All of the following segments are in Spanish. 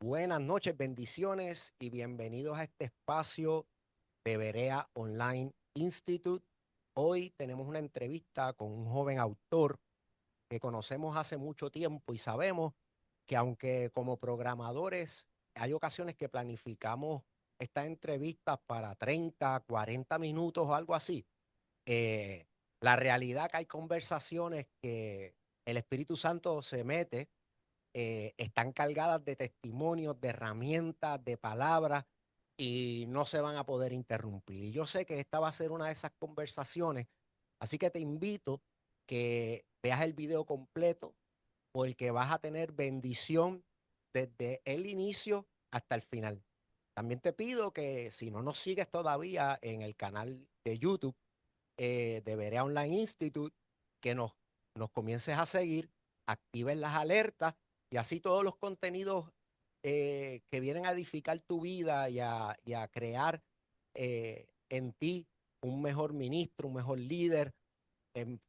Buenas noches, bendiciones y bienvenidos a este espacio de Berea Online Institute. Hoy tenemos una entrevista con un joven autor que conocemos hace mucho tiempo y sabemos que aunque como programadores hay ocasiones que planificamos estas entrevistas para 30, 40 minutos o algo así, eh, la realidad que hay conversaciones que el Espíritu Santo se mete, están cargadas de testimonios, de herramientas, de palabras y no se van a poder interrumpir. Y yo sé que esta va a ser una de esas conversaciones, así que te invito que veas el video completo porque vas a tener bendición desde el inicio hasta el final. También te pido que si no nos sigues todavía en el canal de YouTube de Berea Online Institute, que nos comiences a seguir, actives las alertas y así todos los contenidos que vienen a edificar tu vida y a crear en ti un mejor ministro, un mejor líder, en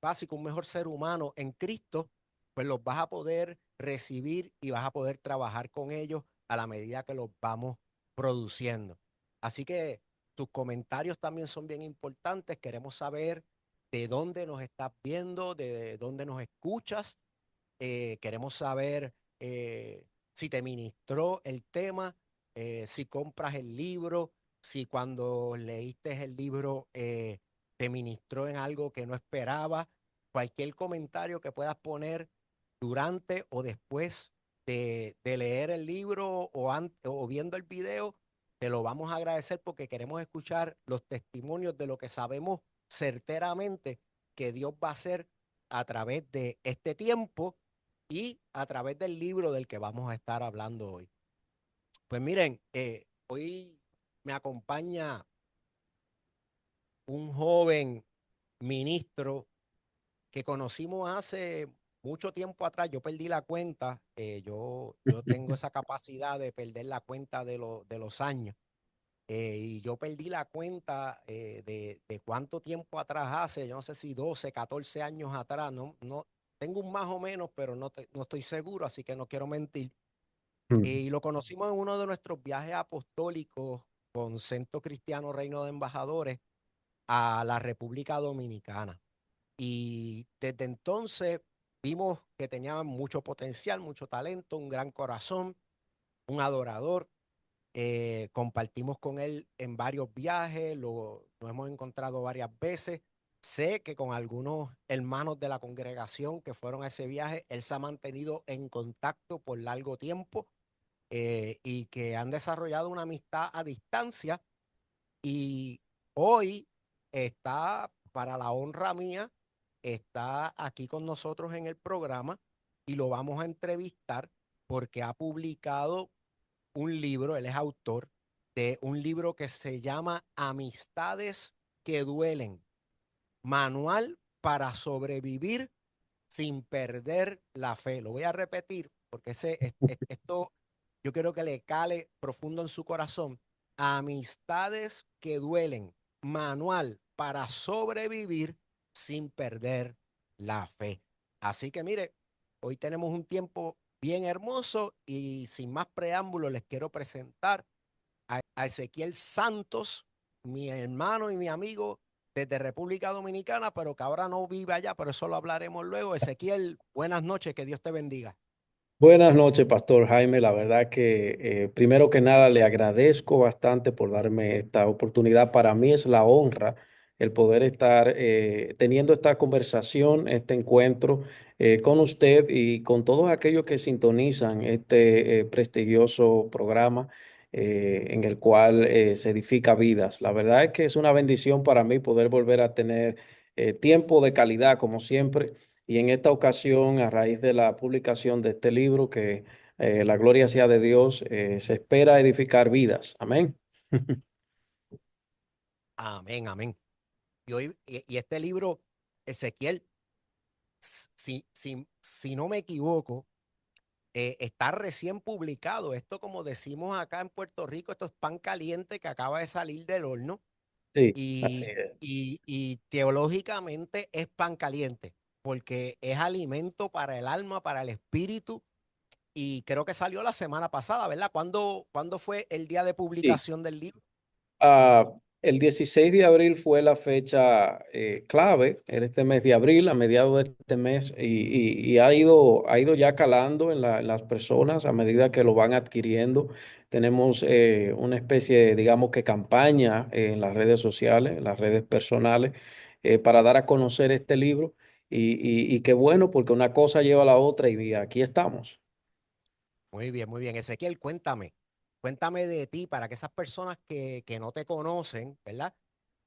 básico, un mejor ser humano en Cristo, pues los vas a poder recibir y vas a poder trabajar con ellos a la medida que los vamos produciendo. Así que tus comentarios también son bien importantes. Queremos saber de dónde nos estás viendo, de dónde nos escuchas. Queremos saber si te ministró el tema, si compras el libro, si cuando leíste el libro te ministró en algo que no esperaba. Cualquier comentario que puedas poner durante o después de leer el libro o viendo el video, te lo vamos a agradecer porque queremos escuchar los testimonios de lo que sabemos certeramente que Dios va a hacer a través de este tiempo y a través del libro del que vamos a estar hablando hoy. Pues miren, hoy me acompaña un joven ministro que conocimos hace mucho tiempo atrás. Yo perdí la cuenta, yo tengo esa capacidad de perder la cuenta de los años. Y yo perdí la cuenta de cuánto tiempo atrás hace, yo no sé si 12, 14 años atrás, no, tengo un más o menos, pero no estoy seguro, así que no quiero mentir. Mm. Y lo conocimos en uno de nuestros viajes apostólicos con Centro Cristiano Reino de Embajadores a la República Dominicana. Y desde entonces vimos que tenía mucho potencial, mucho talento, un gran corazón, un adorador. Compartimos con él en varios viajes, nos hemos encontrado varias veces. Sé que con algunos hermanos de la congregación que fueron a ese viaje, él se ha mantenido en contacto por largo tiempo y que han desarrollado una amistad a distancia y hoy está, para la honra mía, está aquí con nosotros en el programa y lo vamos a entrevistar porque ha publicado un libro, él es autor de un libro que se llama Amistades que duelen, manual para sobrevivir sin perder la fe. Lo voy a repetir porque esto yo quiero que le cale profundo en su corazón. Amistades que duelen, manual para sobrevivir sin perder la fe. Así que mire, hoy tenemos un tiempo bien hermoso y sin más preámbulos les quiero presentar a Ezequiel Santos, mi hermano y mi amigo desde República Dominicana, pero que ahora no vive allá, pero eso lo hablaremos luego. Ezequiel, buenas noches, que Dios te bendiga. Buenas noches, Pastor Jaime. La verdad que primero que nada le agradezco bastante por darme esta oportunidad. Para mí es la honra el poder estar teniendo esta conversación, este encuentro con usted y con todos aquellos que sintonizan este prestigioso programa en el cual se edifica vidas. La verdad es que es una bendición para mí poder volver a tener tiempo de calidad, como siempre. Y en esta ocasión, a raíz de la publicación de este libro, que la gloria sea de Dios, se espera edificar vidas. Amén. Amén, amén. Y este libro, Ezequiel, si no me equivoco, está recién publicado. Esto, como decimos acá en Puerto Rico, esto es pan caliente que acaba de salir del horno. Sí, así Y, es. y teológicamente es pan caliente, porque es alimento para el alma, para el espíritu, y creo que salió la semana pasada, ¿verdad? ¿Cuándo fue el día de Sí. publicación del libro? Ah, el 16 de abril fue la fecha clave en este mes de abril, a mediados de este mes, y ha ido ya calando en en las personas a medida que lo van adquiriendo. Tenemos una especie de, digamos que campaña en las redes sociales, en las redes personales, para dar a conocer este libro. Y qué bueno, porque una cosa lleva a la otra y aquí estamos. Muy bien, muy bien. Ezequiel, cuéntame de ti para que esas personas que no te conocen, ¿verdad?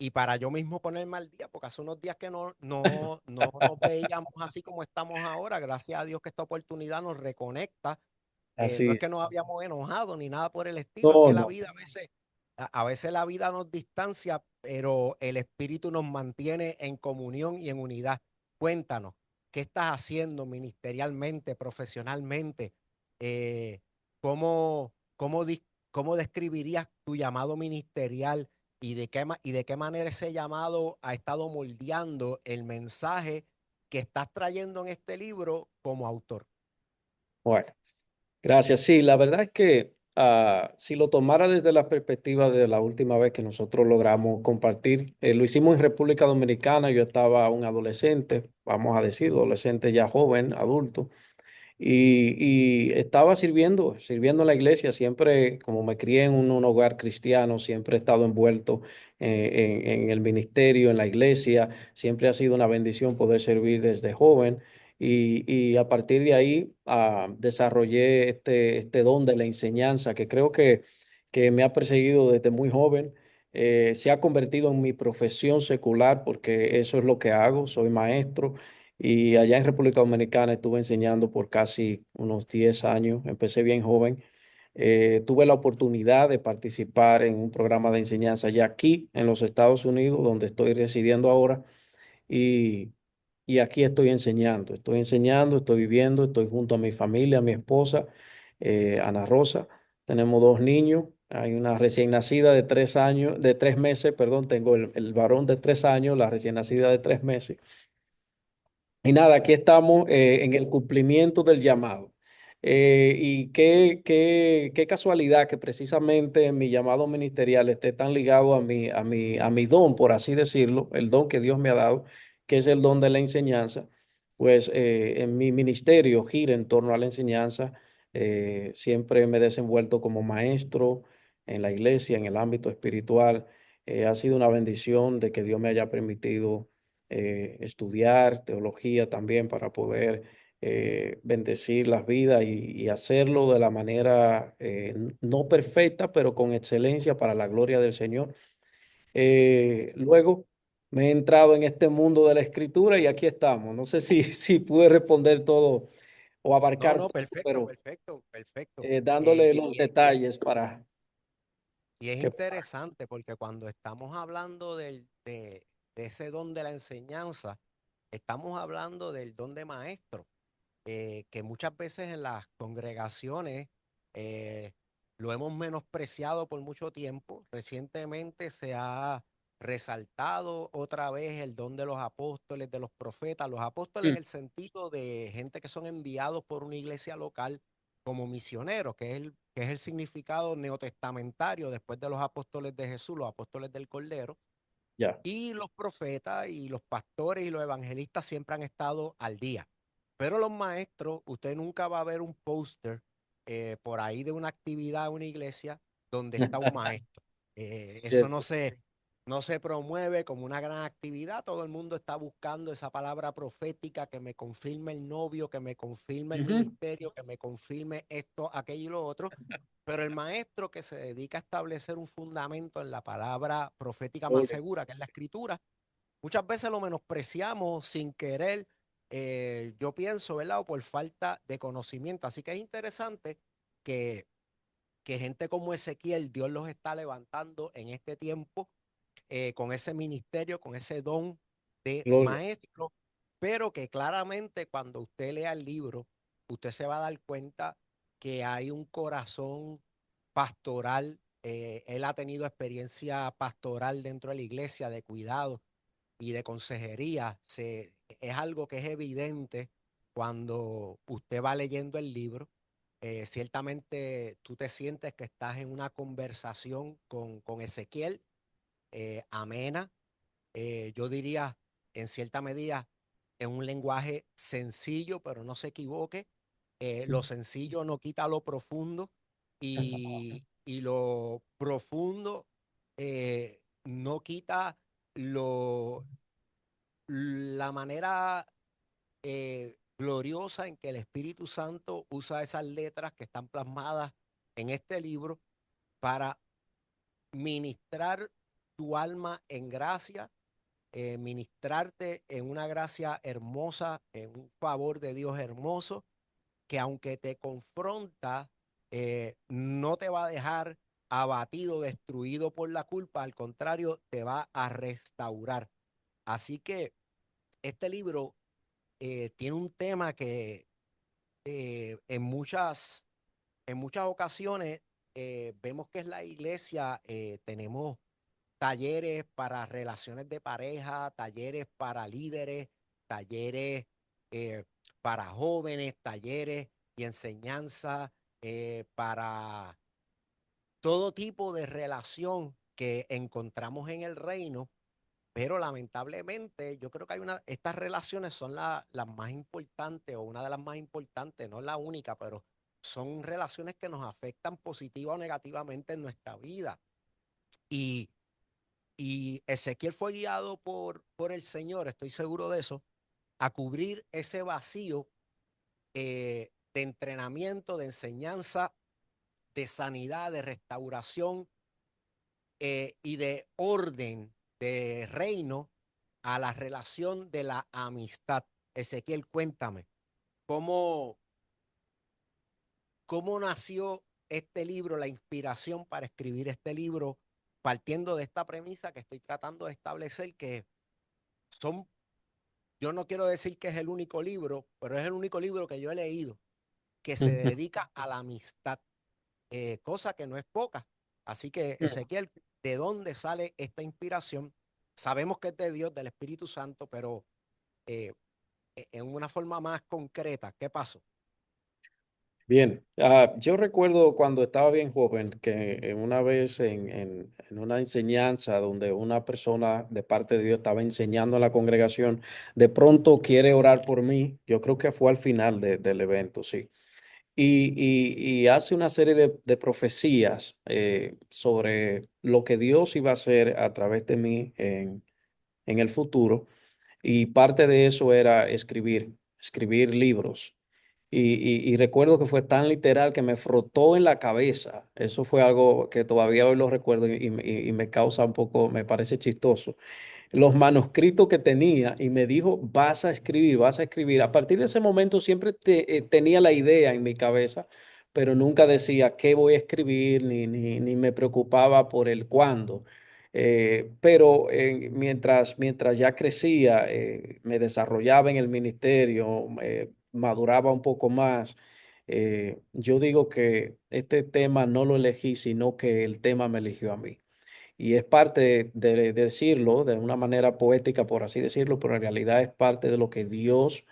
Y para yo mismo ponerme al día, porque hace unos días que no nos veíamos así como estamos ahora. Gracias a Dios que esta oportunidad nos reconecta. No es Así. que nos habíamos enojado ni nada por el estilo, es No, que la no. vida a veces la vida nos distancia, pero el espíritu nos mantiene en comunión y en unidad. Cuéntanos, ¿qué estás haciendo ministerialmente, profesionalmente? Eh, ¿cómo describirías tu llamado ministerial y y de qué manera ese llamado ha estado moldeando el mensaje que estás trayendo en este libro como autor? Bueno. Gracias. Sí, la verdad es que si lo tomara desde la perspectiva de la última vez que nosotros logramos compartir, lo hicimos en República Dominicana, yo estaba un adolescente, vamos a decir, adolescente ya joven, adulto, y estaba sirviendo en la iglesia, siempre, como me crié en un hogar cristiano, siempre he estado envuelto en el ministerio, en la iglesia, siempre ha sido una bendición poder servir desde joven. Y a partir de ahí desarrollé este don de la enseñanza que creo que me ha perseguido desde muy joven. Se ha convertido en mi profesión secular porque eso es lo que hago, soy maestro. Y allá en República Dominicana estuve enseñando por casi unos 10 años, empecé bien joven. Tuve la oportunidad de participar en un programa de enseñanza ya aquí en los Estados Unidos, donde estoy residiendo ahora, y, y aquí estoy enseñando, estoy viviendo, estoy junto a mi familia, a mi esposa, Ana Rosa. Tenemos dos niños, hay una recién nacida de 3 años, de 3 meses, perdón, tengo el varón de 3 años, la recién nacida de 3 meses. Y nada, aquí estamos en el cumplimiento del llamado. Y qué casualidad que precisamente mi llamado ministerial esté tan ligado a mi don, por así decirlo, el don que Dios me ha dado, que es el don de la enseñanza. Pues en mi ministerio gira en torno a la enseñanza. Siempre me he desenvuelto como maestro en la iglesia, en el ámbito espiritual. Ha sido una bendición de que Dios me haya permitido estudiar teología también para poder bendecir las vidas y hacerlo de la manera no perfecta, pero con excelencia para la gloria del Señor. Luego me he entrado en este mundo de la escritura y aquí estamos. No sé si pude responder todo o No, abarcar no, todo, perfecto, pero perfecto, perfecto. dándole los detalles para Y es que... interesante porque cuando estamos hablando de ese don de la enseñanza, estamos hablando del don de maestro, que muchas veces en las congregaciones eh, lo hemos menospreciado por mucho tiempo. Recientemente se ha resaltado otra vez el don de los apóstoles, de los profetas, los apóstoles en Mm, el sentido de gente que son enviados por una iglesia local como misioneros, que es el significado neotestamentario después de los apóstoles de Jesús, los apóstoles del Cordero. ya. Y los profetas y los pastores y los evangelistas siempre han estado al día. Pero los maestros, usted nunca va a ver un póster por ahí de una actividad, una iglesia, donde está un maestro. Eso Cierto. no se promueve como una gran actividad. Todo el mundo está buscando esa palabra profética que me confirme el novio, que me confirme el Ujú. ministerio, que me confirme esto, aquello y lo otro. Pero el maestro que se dedica a establecer un fundamento en la palabra profética más Gloria. segura, que es la escritura, muchas veces lo menospreciamos sin querer, yo pienso, ¿verdad? O por falta de conocimiento. Así que es interesante que, que gente como Ezequiel, Dios los está levantando en este tiempo con ese ministerio, con ese don de Gloria. maestro, pero que claramente cuando usted lea el libro, usted se va a dar cuenta que hay un corazón pastoral. Él ha tenido experiencia pastoral dentro de la iglesia, de cuidado y de consejería. Es algo que es evidente cuando usted va leyendo el libro. Ciertamente tú te sientes que estás en una conversación con Ezequiel, amena, yo diría en cierta medida en un lenguaje sencillo, pero no se equivoque. Lo sencillo no quita lo profundo y lo profundo no quita lo, la manera gloriosa en que el Espíritu Santo usa esas letras que están plasmadas en este libro para ministrar tu alma en gracia, ministrarte en una gracia hermosa, en un favor de Dios hermoso, que aunque te confronta, no te va a dejar abatido, destruido por la culpa, al contrario, te va a restaurar. Así que este libro tiene un tema que en muchas ocasiones vemos que es la iglesia, tenemos talleres para relaciones de pareja, talleres para líderes, talleres eh, para jóvenes, talleres y enseñanza para todo tipo de relación que encontramos en el reino, pero lamentablemente yo creo que estas relaciones son las más importantes o una de las más importantes, no la única, pero son relaciones que nos afectan positiva o negativamente en nuestra vida. Y y Ezequiel fue guiado por el Señor, estoy seguro de eso, a cubrir ese vacío de entrenamiento, de enseñanza, de sanidad, de restauración y de orden, de reino a la relación de la amistad. Ezequiel, cuéntame, ¿cómo, cómo nació este libro, la inspiración para escribir este libro, partiendo de esta premisa que estoy tratando de establecer, que son yo no quiero decir que es el único libro, pero es el único libro que yo he leído que se dedica a la amistad, cosa que no es poca. Así que, Ezequiel, ¿de dónde sale esta inspiración? Sabemos que es de Dios, del Espíritu Santo, pero eh, en una forma más concreta, ¿qué pasó? Bien, yo recuerdo cuando estaba bien joven que una vez en una enseñanza donde una persona de parte de Dios estaba enseñando a la congregación, de pronto quiere orar por mí, yo creo que fue al final del evento, sí, y hace una serie de profecías sobre lo que Dios iba a hacer a través de mí en el futuro, y parte de eso era escribir libros. Y recuerdo que fue tan literal que me frotó en la cabeza. Eso fue algo que todavía hoy lo recuerdo y me causa un poco, me parece chistoso. Los manuscritos que tenía y me dijo, vas a escribir, vas a escribir. A partir de ese momento siempre tenía la idea en mi cabeza, pero nunca decía qué voy a escribir ni me preocupaba por el cuándo. Pero mientras ya crecía, me desarrollaba en el ministerio, maduraba un poco más. Yo digo que este tema no lo elegí, sino que el tema me eligió a mí. Y es parte de decirlo de una manera poética, por así decirlo, pero en realidad es parte de lo que Dios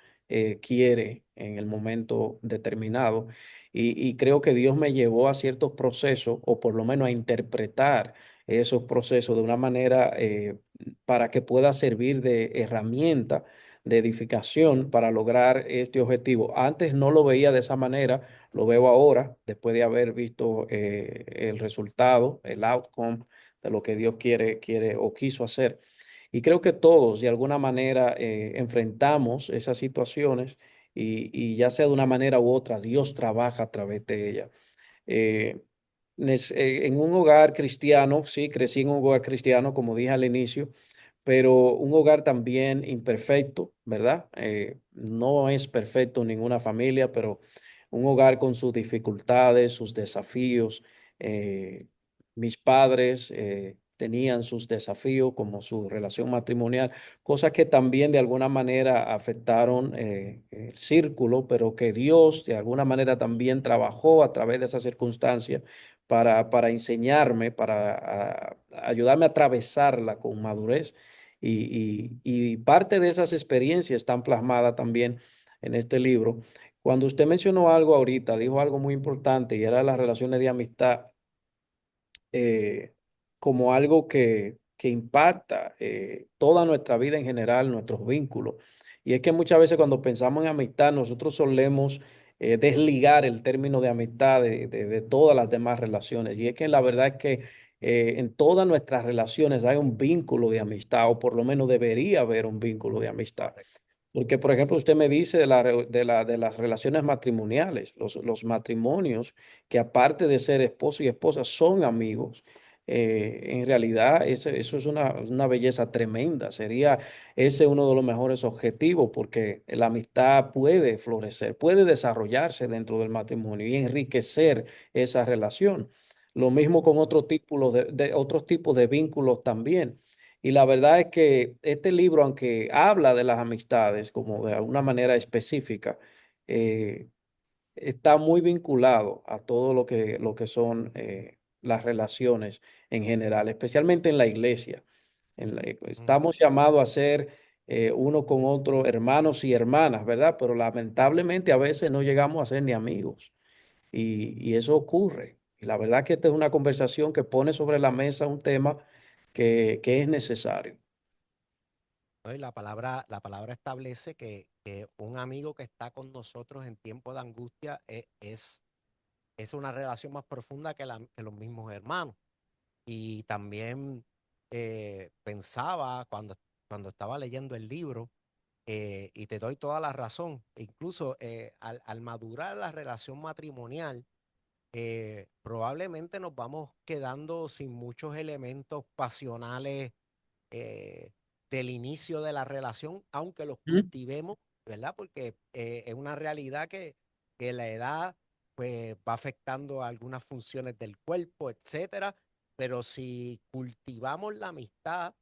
quiere en el momento determinado. Y creo que Dios me llevó a ciertos procesos, o por lo menos a interpretar esos procesos de una manera para que pueda servir de herramienta de edificación para lograr este objetivo. Antes no lo veía de esa manera, lo veo ahora, después de haber visto el resultado, el outcome de lo que Dios quiere o quiso hacer. Y creo que todos de alguna manera enfrentamos esas situaciones y ya sea de una manera u otra, Dios trabaja a través de ella. Eh, en un hogar cristiano, sí, crecí en un hogar cristiano, como dije al inicio, pero un hogar también imperfecto, ¿verdad? No es perfecto ninguna familia, pero un hogar con sus dificultades, sus desafíos. Eh, Mis padres tenían sus desafíos como su relación matrimonial, cosas que también de alguna manera afectaron el círculo, pero que Dios de alguna manera también trabajó a través de esas circunstancias para enseñarme, para ayudarme a atravesarla con madurez. Y parte de esas experiencias están plasmadas también en este libro. Cuando usted mencionó algo ahorita, dijo algo muy importante y era las relaciones de amistad eh, como algo que impacta toda nuestra vida en general, nuestros vínculos. Y es que muchas veces cuando pensamos en amistad, nosotros solemos desligar el término de amistad de todas las demás relaciones. Y es que la verdad es que en todas nuestras relaciones hay un vínculo de amistad, o por lo menos debería haber un vínculo de amistad. Correcto. Porque, por ejemplo, usted me dice de las relaciones matrimoniales, los matrimonios que aparte de ser esposo y esposa son amigos. En realidad, eso es una belleza tremenda. Sería ese uno de los mejores objetivos porque la amistad puede florecer, puede desarrollarse dentro del matrimonio y enriquecer esa relación. Lo mismo con otros tipos de vínculos también. Y la verdad es que este libro, aunque habla de las amistades como de alguna manera específica, eh, está muy vinculado a todo lo que son las relaciones en general, especialmente en la iglesia. Ujú. Estamos llamados a ser uno con otro hermanos y hermanas, ¿verdad? Pero lamentablemente a veces no llegamos a ser ni amigos. Y eso ocurre. Y la verdad que esta es una conversación que pone sobre la mesa un tema que es necesario. ¿No? Y la palabra establece que un amigo que está con nosotros en tiempo de angustia es una relación más profunda que los mismos hermanos. Y también pensaba cuando estaba leyendo el libro, y te doy toda la razón, incluso al madurar la relación matrimonial, probablemente nos vamos quedando sin muchos elementos pasionales eh, del inicio de la relación, aunque los Ujú, cultivemos, ¿verdad? Porque es una realidad que la edad pues va afectando algunas funciones del cuerpo, etcétera. Pero si cultivamos la amistad,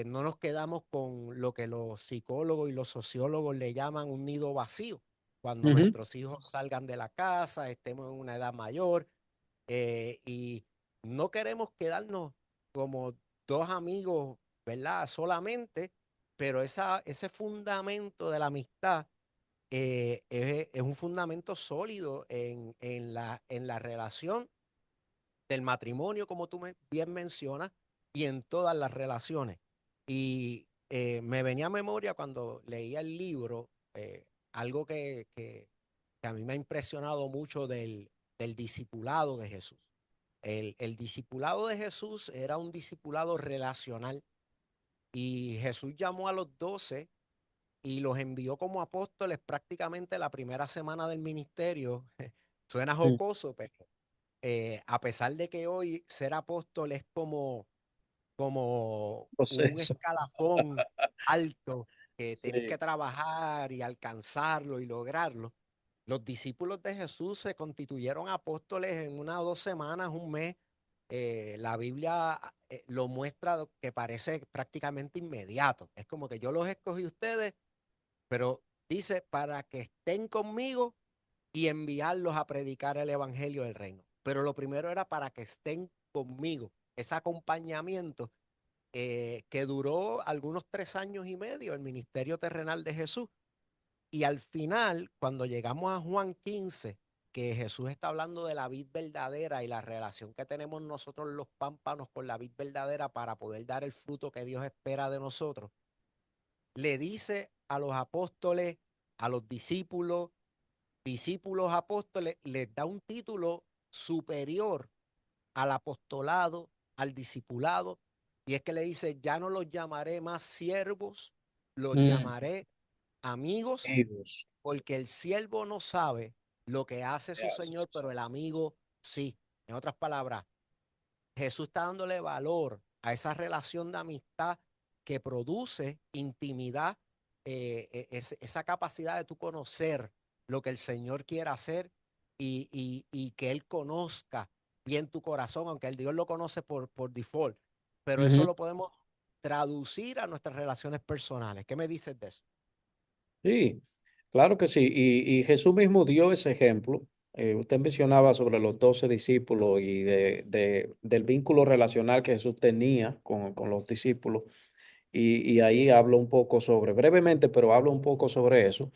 no nos quedamos con lo que los psicólogos y los sociólogos le llaman un nido vacío. Cuando ujú, nuestros hijos salgan de la casa, estemos en una edad mayor, y no queremos quedarnos como dos amigos, ¿verdad? Solamente, pero ese fundamento de la amistad es un fundamento sólido en la relación del matrimonio, como tú bien mencionas, y en todas las relaciones. Y me venía a memoria cuando leía el libro, algo que a mí me ha impresionado mucho del discipulado de Jesús. El discipulado de Jesús era un discipulado relacional, y Jesús llamó a los 12 y los envió como apóstoles prácticamente la primera semana del ministerio. Suena ujú. jocoso, pero a pesar de que hoy ser apóstol es como un Proceso. escalafón alto que tienes que Sí. trabajar y alcanzarlo y lograrlo, los discípulos de Jesús se constituyeron apóstoles en 1 o 2 semanas, un mes. La Biblia lo muestra que parece prácticamente inmediato. Es como que yo los escogí a ustedes, pero dice para que estén conmigo y enviarlos a predicar el evangelio del reino. Pero lo primero era para que estén conmigo, ese acompañamiento que duró algunos 3 años y medio, el ministerio terrenal de Jesús. Y al final, cuando llegamos a Juan 15, que Jesús está hablando de la vid verdadera y la relación que tenemos nosotros los pámpanos con la vid verdadera para poder dar el fruto que Dios espera de nosotros, le dice a los apóstoles, a los discípulos, discípulos apóstoles, les da un título superior al apostolado, al discipulado, y es que le dice, ya no los llamaré más siervos, los Mm, llamaré amigos, amigos. porque el siervo no sabe lo que hace su Yes. señor, pero el amigo sí. En otras palabras, Jesús está dándole valor a esa relación de amistad que produce intimidad, esa capacidad de tú conocer lo que el Señor quiere hacer, y que Él conozca bien tu corazón, aunque el Dios lo conoce por default, pero eso Ujú. lo podemos traducir a nuestras relaciones personales. ¿Qué me dices de eso? Sí, claro que sí. Y Jesús mismo dio ese ejemplo. Usted mencionaba sobre los 12 discípulos y del vínculo relacional que Jesús tenía con los discípulos. Y ahí hablo un poco sobre, brevemente, pero hablo un poco sobre eso.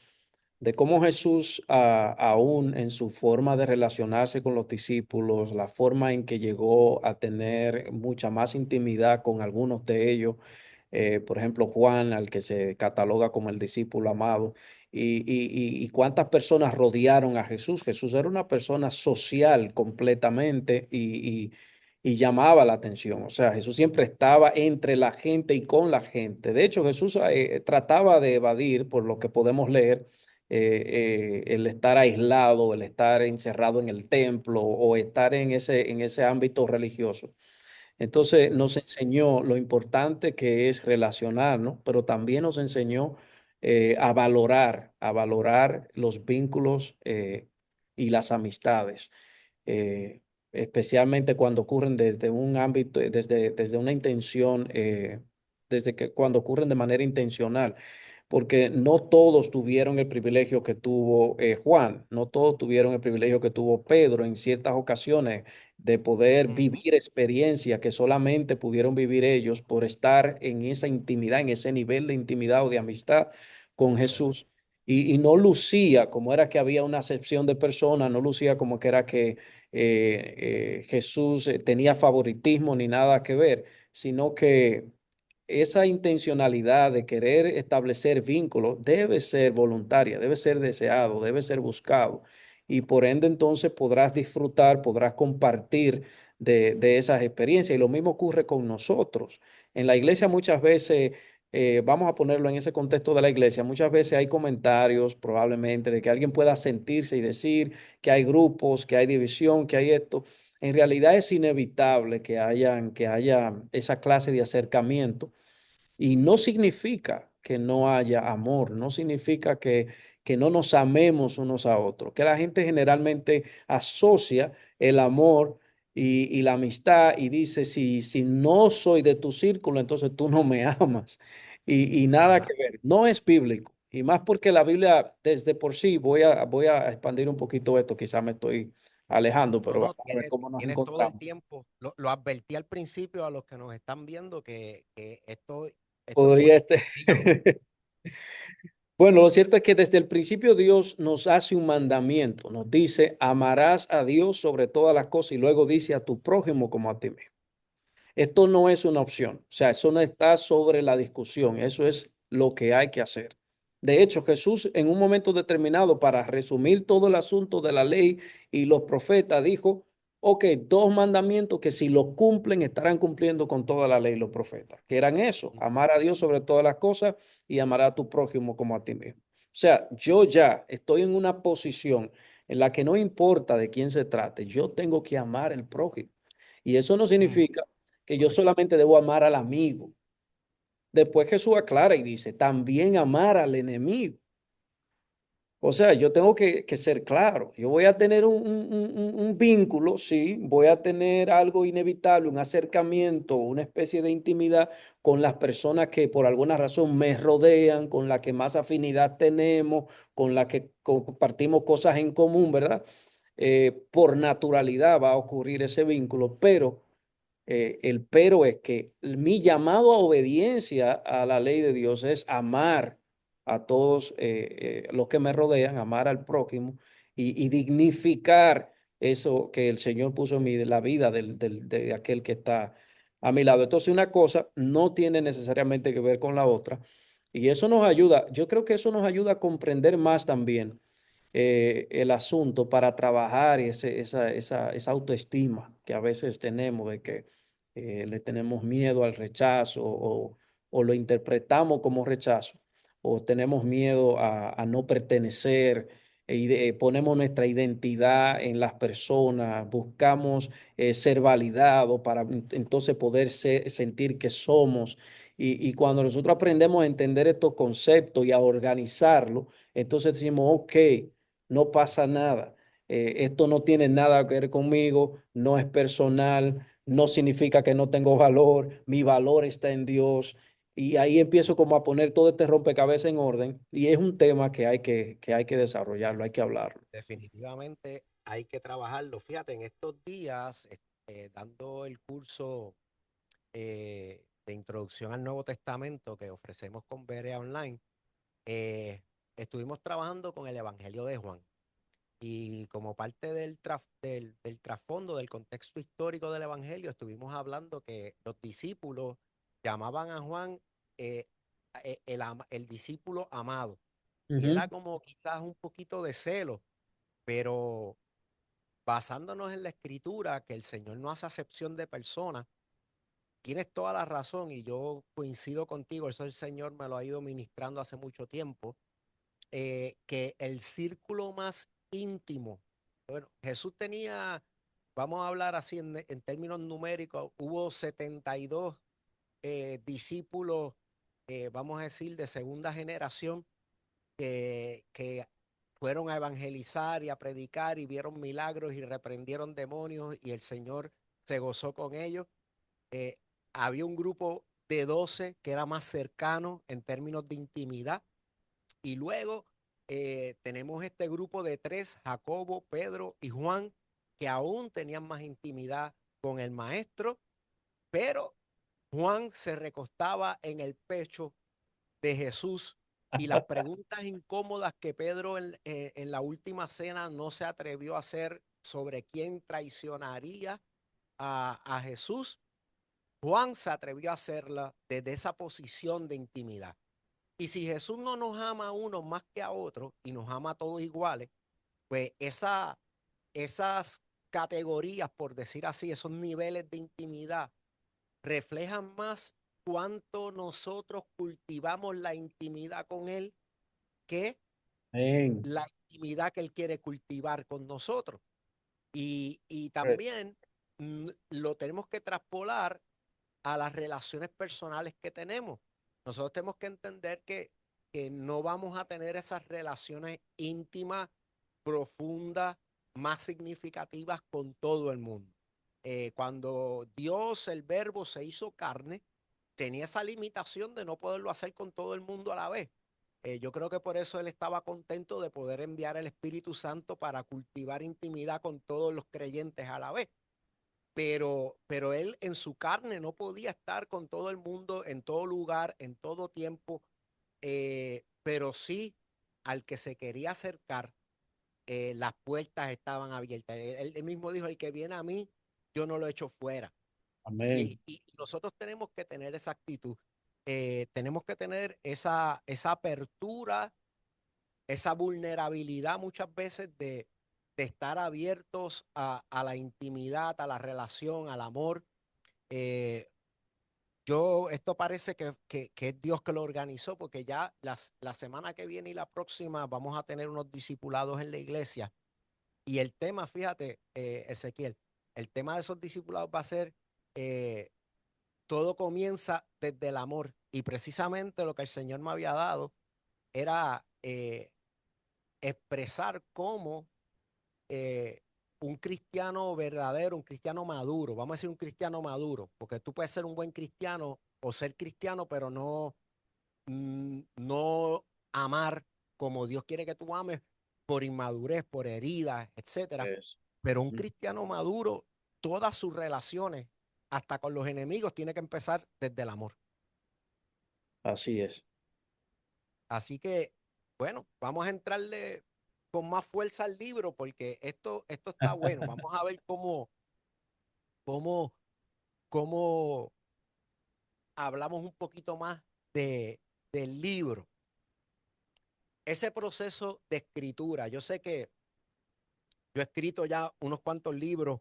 de cómo Jesús, aún en su forma de relacionarse con los discípulos, la forma en que llegó a tener mucha más intimidad con algunos de ellos, por ejemplo, Juan, al que se cataloga como el discípulo amado, y cuántas personas rodearon a Jesús. Jesús era una persona social completamente y llamaba la atención. O sea, Jesús siempre estaba entre la gente y con la gente. De hecho, Jesús trataba de evadir, por lo que podemos leer, el estar aislado, el estar encerrado en el templo o estar en ese ámbito religioso. Entonces Ujú. nos enseñó lo importante que es relacionarnos, pero también nos enseñó a valorar los vínculos y las amistades, eh, especialmente cuando ocurren desde un ámbito, desde una intención, desde que cuando ocurren de manera intencional, porque no todos tuvieron el privilegio que tuvo Juan, no todos tuvieron el privilegio que tuvo Pedro en ciertas ocasiones de poder Ujú. vivir experiencias que solamente pudieron vivir ellos por estar en esa intimidad, en ese nivel de intimidad o de amistad con Correcto. Jesús. Y no lucía como era que había una acepción de personas, no lucía como que era que Jesús tenía favoritismo ni nada que ver, sino que esa intencionalidad de querer establecer vínculos debe ser voluntaria, debe ser deseado, debe ser buscado. Y por ende entonces podrás disfrutar, podrás compartir de esas experiencias. Y lo mismo ocurre con nosotros. En la iglesia muchas veces, vamos a ponerlo en ese contexto de la iglesia, muchas veces hay comentarios probablemente de que alguien pueda sentirse y decir que hay grupos, que hay división, que hay esto. En realidad es inevitable que haya esa clase de acercamiento y no significa que no haya amor, no significa que no nos amemos unos a otros, que la gente generalmente asocia el amor y la amistad y dice, si no soy de tu círculo, entonces tú no me amas. Y nada que Ajá. ver, no es bíblico. Y más porque la Biblia, desde por sí, voy a expandir un poquito esto, quizás me estoy alejando, No, pero no, vamos a ver cómo nos tienes todo el encontramos. tiempo. Lo advertí al principio a los que nos están viendo que esto es Podría bueno. este. Sígalo. Bueno, lo cierto es que desde el principio Dios nos hace un mandamiento, nos dice, amarás a Dios sobre todas las cosas y luego dice a tu prójimo como a ti mismo. Esto no es una opción, o sea, eso no está sobre la discusión, eso es lo que hay que hacer. De hecho, Jesús en un momento determinado, para resumir todo el asunto de la ley y los profetas, dijo, ok, dos mandamientos que si los cumplen estarán cumpliendo con toda la ley y los profetas, que eran eso, amar a Dios sobre todas las cosas y amar a tu prójimo como a ti mismo. O sea, yo ya estoy en una posición en la que no importa de quién se trate, yo tengo que amar al prójimo. Y eso no Mm, significa que yo correcto. solamente debo amar al amigo. Después Jesús aclara y dice, también amar al enemigo. O sea, yo tengo que ser claro. Yo voy a tener un vínculo, sí, voy a tener algo inevitable, un acercamiento, una especie de intimidad con las personas que por alguna razón me rodean, con las que más afinidad tenemos, con las que compartimos cosas en común, ¿verdad? Por naturalidad va a ocurrir ese vínculo, pero el pero es que mi llamado a obediencia a la ley de Dios es amar a todos los que me rodean, amar al prójimo y dignificar eso que el Señor puso en mi, la vida de aquel que está a mi lado. Entonces, una cosa no tiene necesariamente que ver con la otra. Y eso nos ayuda, yo creo que eso nos ayuda a comprender más también el asunto para trabajar esa autoestima que a veces tenemos de que le tenemos miedo al rechazo o lo interpretamos como rechazo o tenemos miedo a no pertenecer ponemos nuestra identidad en las personas, buscamos ser validados para entonces poder sentir que somos. Y cuando nosotros aprendemos a entender estos conceptos y a organizarlos, entonces decimos, ok, no pasa nada. Esto no tiene nada que ver conmigo, no es personal, no significa que no tengo valor, mi valor está en Dios. Y ahí empiezo como a poner todo este rompecabezas en orden y es un tema que hay que desarrollarlo, hay que hablarlo. Definitivamente hay que trabajarlo. Fíjate, en estos días, dando el curso de introducción al Nuevo Testamento que ofrecemos con Berea Online, estuvimos trabajando con el Evangelio de Juan. Y como parte del trasfondo, del contexto histórico del Evangelio, estuvimos hablando que los discípulos llamaban a Juan eh, el discípulo amado. Y Ujú. era como quizás un poquito de celo, pero basándonos en la escritura, que el Señor no hace acepción de personas, tienes toda la razón y yo coincido contigo, eso el Señor me lo ha ido ministrando hace mucho tiempo, que el círculo más íntimo, bueno, Jesús tenía, vamos a hablar así en términos numéricos, hubo 72 discípulos, vamos a decir, de segunda generación que fueron a evangelizar y a predicar y vieron milagros y reprendieron demonios y el Señor se gozó con ellos. Eh, Había un grupo de 12 que era más cercano en términos de intimidad y luego tenemos este grupo de tres, Jacobo, Pedro y Juan, que aún tenían más intimidad con el maestro, pero Juan se recostaba en el pecho de Jesús y las preguntas incómodas que Pedro en la última cena no se atrevió a hacer sobre quién traicionaría a Jesús, Juan se atrevió a hacerla desde esa posición de intimidad. Y si Jesús no nos ama a uno más que a otro y nos ama a todos iguales, pues esas categorías, por decir así, esos niveles de intimidad, reflejan más cuánto nosotros cultivamos la intimidad con Él que Amén. la intimidad que Él quiere cultivar con nosotros. Y Eh, también lo tenemos que traspolar a las relaciones personales que tenemos. Nosotros tenemos que entender que no vamos a tener esas relaciones íntimas, profundas, más significativas con todo el mundo. Cuando Dios, el verbo, se hizo carne, tenía esa limitación de no poderlo hacer con todo el mundo a la vez. Yo creo que por eso él estaba contento de poder enviar el Espíritu Santo para cultivar intimidad con todos los creyentes a la vez, pero él en su carne no podía estar con todo el mundo en todo lugar, en todo tiempo, pero sí al que se quería acercar, las puertas estaban abiertas. Él mismo dijo, el que viene a mí, yo no lo echo fuera. Amén. Y nosotros tenemos que tener esa actitud, tenemos que tener esa apertura, esa vulnerabilidad muchas veces de estar abiertos a la intimidad, a la relación, al amor. Eh, esto parece que es Dios que lo organizó, porque ya la semana que viene y la próxima vamos a tener unos discipulados en la iglesia. Y el tema, fíjate, Ezequiel, el tema de esos discipulados va a ser, eh, todo comienza desde el amor. Y precisamente lo que el Señor me había dado era expresar cómo eh, un cristiano verdadero, un cristiano maduro, vamos a decir un cristiano maduro, porque tú puedes ser un buen cristiano o ser cristiano, pero no amar como Dios quiere que tú ames por inmadurez, por heridas, etcétera. Es. Pero un cristiano maduro, todas sus relaciones, hasta con los enemigos, tiene que empezar desde el amor. Así es. Así que, bueno, vamos a entrarle con más fuerza al libro porque esto está bueno. Vamos a ver cómo, cómo hablamos un poquito más del libro. Ese proceso de escritura, yo sé que yo he escrito ya unos cuantos libros,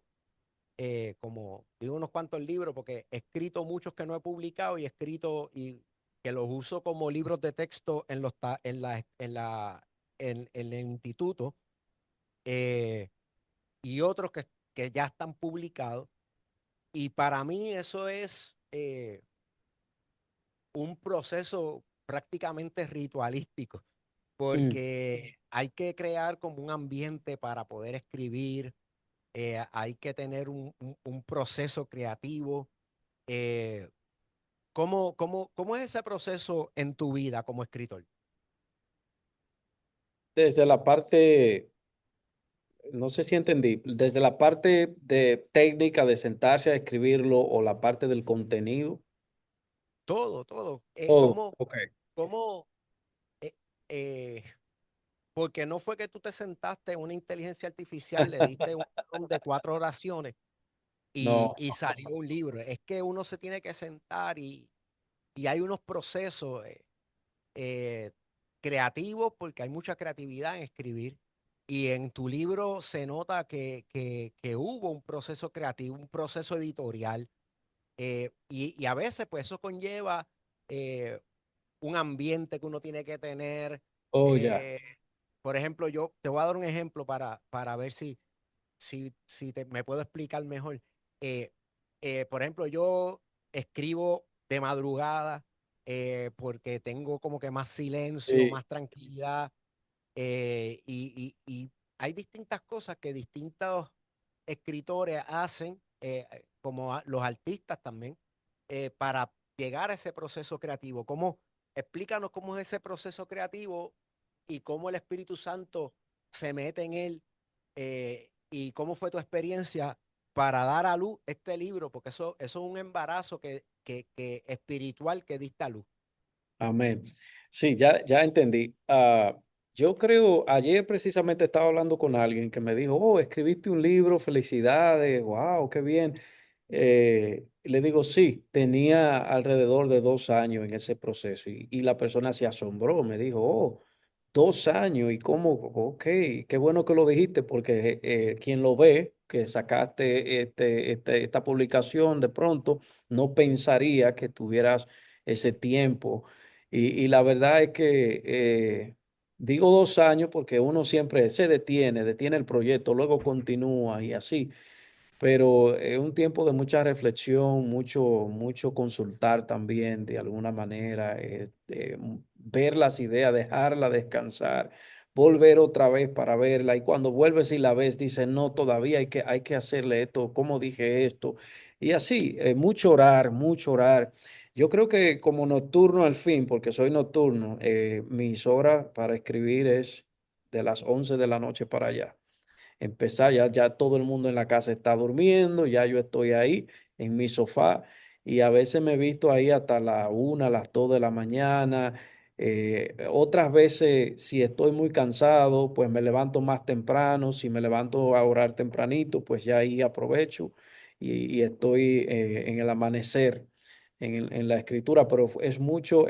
como digo unos cuantos libros porque he escrito muchos que no he publicado y he escrito y que los uso como libros de texto en el instituto, eh, y otros que ya están publicados. Y para mí eso es un proceso prácticamente ritualístico, Mm. porque hay que crear como un ambiente para poder escribir, hay que tener un proceso creativo. Eh, ¿Cómo es ese proceso en tu vida como escritor? Desde la parte, no sé si entendí, desde la parte de técnica de sentarse a escribirlo o la parte del contenido. Todo, todo. Oh, ok. ¿Cómo, eh, porque no fue que tú te sentaste en una inteligencia artificial, le diste un prompt de 4 oraciones No, y salió un libro. Es que uno se tiene que sentar y hay unos procesos eh, creativos, porque hay mucha creatividad en escribir. Y en tu libro se nota que hubo un proceso creativo, un proceso editorial. Y a veces, pues eso conlleva eh, un ambiente que uno tiene que tener. oh, ya. eh, por ejemplo, yo te voy a dar un ejemplo para ver si me puedo explicar mejor. Eh, por ejemplo, yo escribo de madrugada porque tengo como que más silencio, Sí. más tranquilidad. Y hay distintas cosas que distintos escritores hacen, como los artistas también, para llegar a ese proceso creativo. Explícanos cómo es ese proceso creativo y cómo el Espíritu Santo se mete en él, y cómo fue tu experiencia para dar a luz este libro, porque eso es un embarazo que espiritual que diste a luz. Amén. Sí, ya entendí. Yo creo, ayer precisamente estaba hablando con alguien que me dijo, oh, escribiste un libro, felicidades, wow, qué bien. Le digo, sí, tenía alrededor de 2 años en ese proceso y la persona se asombró, me dijo, oh, 2 años y cómo, ok, qué bueno que lo dijiste porque quien lo ve, que sacaste esta publicación de pronto, no pensaría que tuvieras ese tiempo y la verdad es que digo 2 años porque uno siempre se detiene el proyecto, luego continúa y así, pero es un tiempo de mucha reflexión, mucho consultar también de alguna manera, ver las ideas, dejarla descansar, volver otra vez para verla y cuando vuelves y la ves dices, no, todavía hay que hacerle esto, ¿cómo dije esto? Y así, mucho orar, mucho orar. Yo creo que como nocturno al fin, porque soy nocturno, mis horas para escribir es de las 11 de la noche para allá empezar, ya todo el mundo en la casa está durmiendo, ya yo estoy ahí en mi sofá y a veces me he visto ahí hasta la 1, las 2 de la mañana. Otras veces, si estoy muy cansado, pues me levanto más temprano. Si me levanto a orar tempranito, pues ya ahí aprovecho y estoy en el amanecer. En la escritura, pero es mucho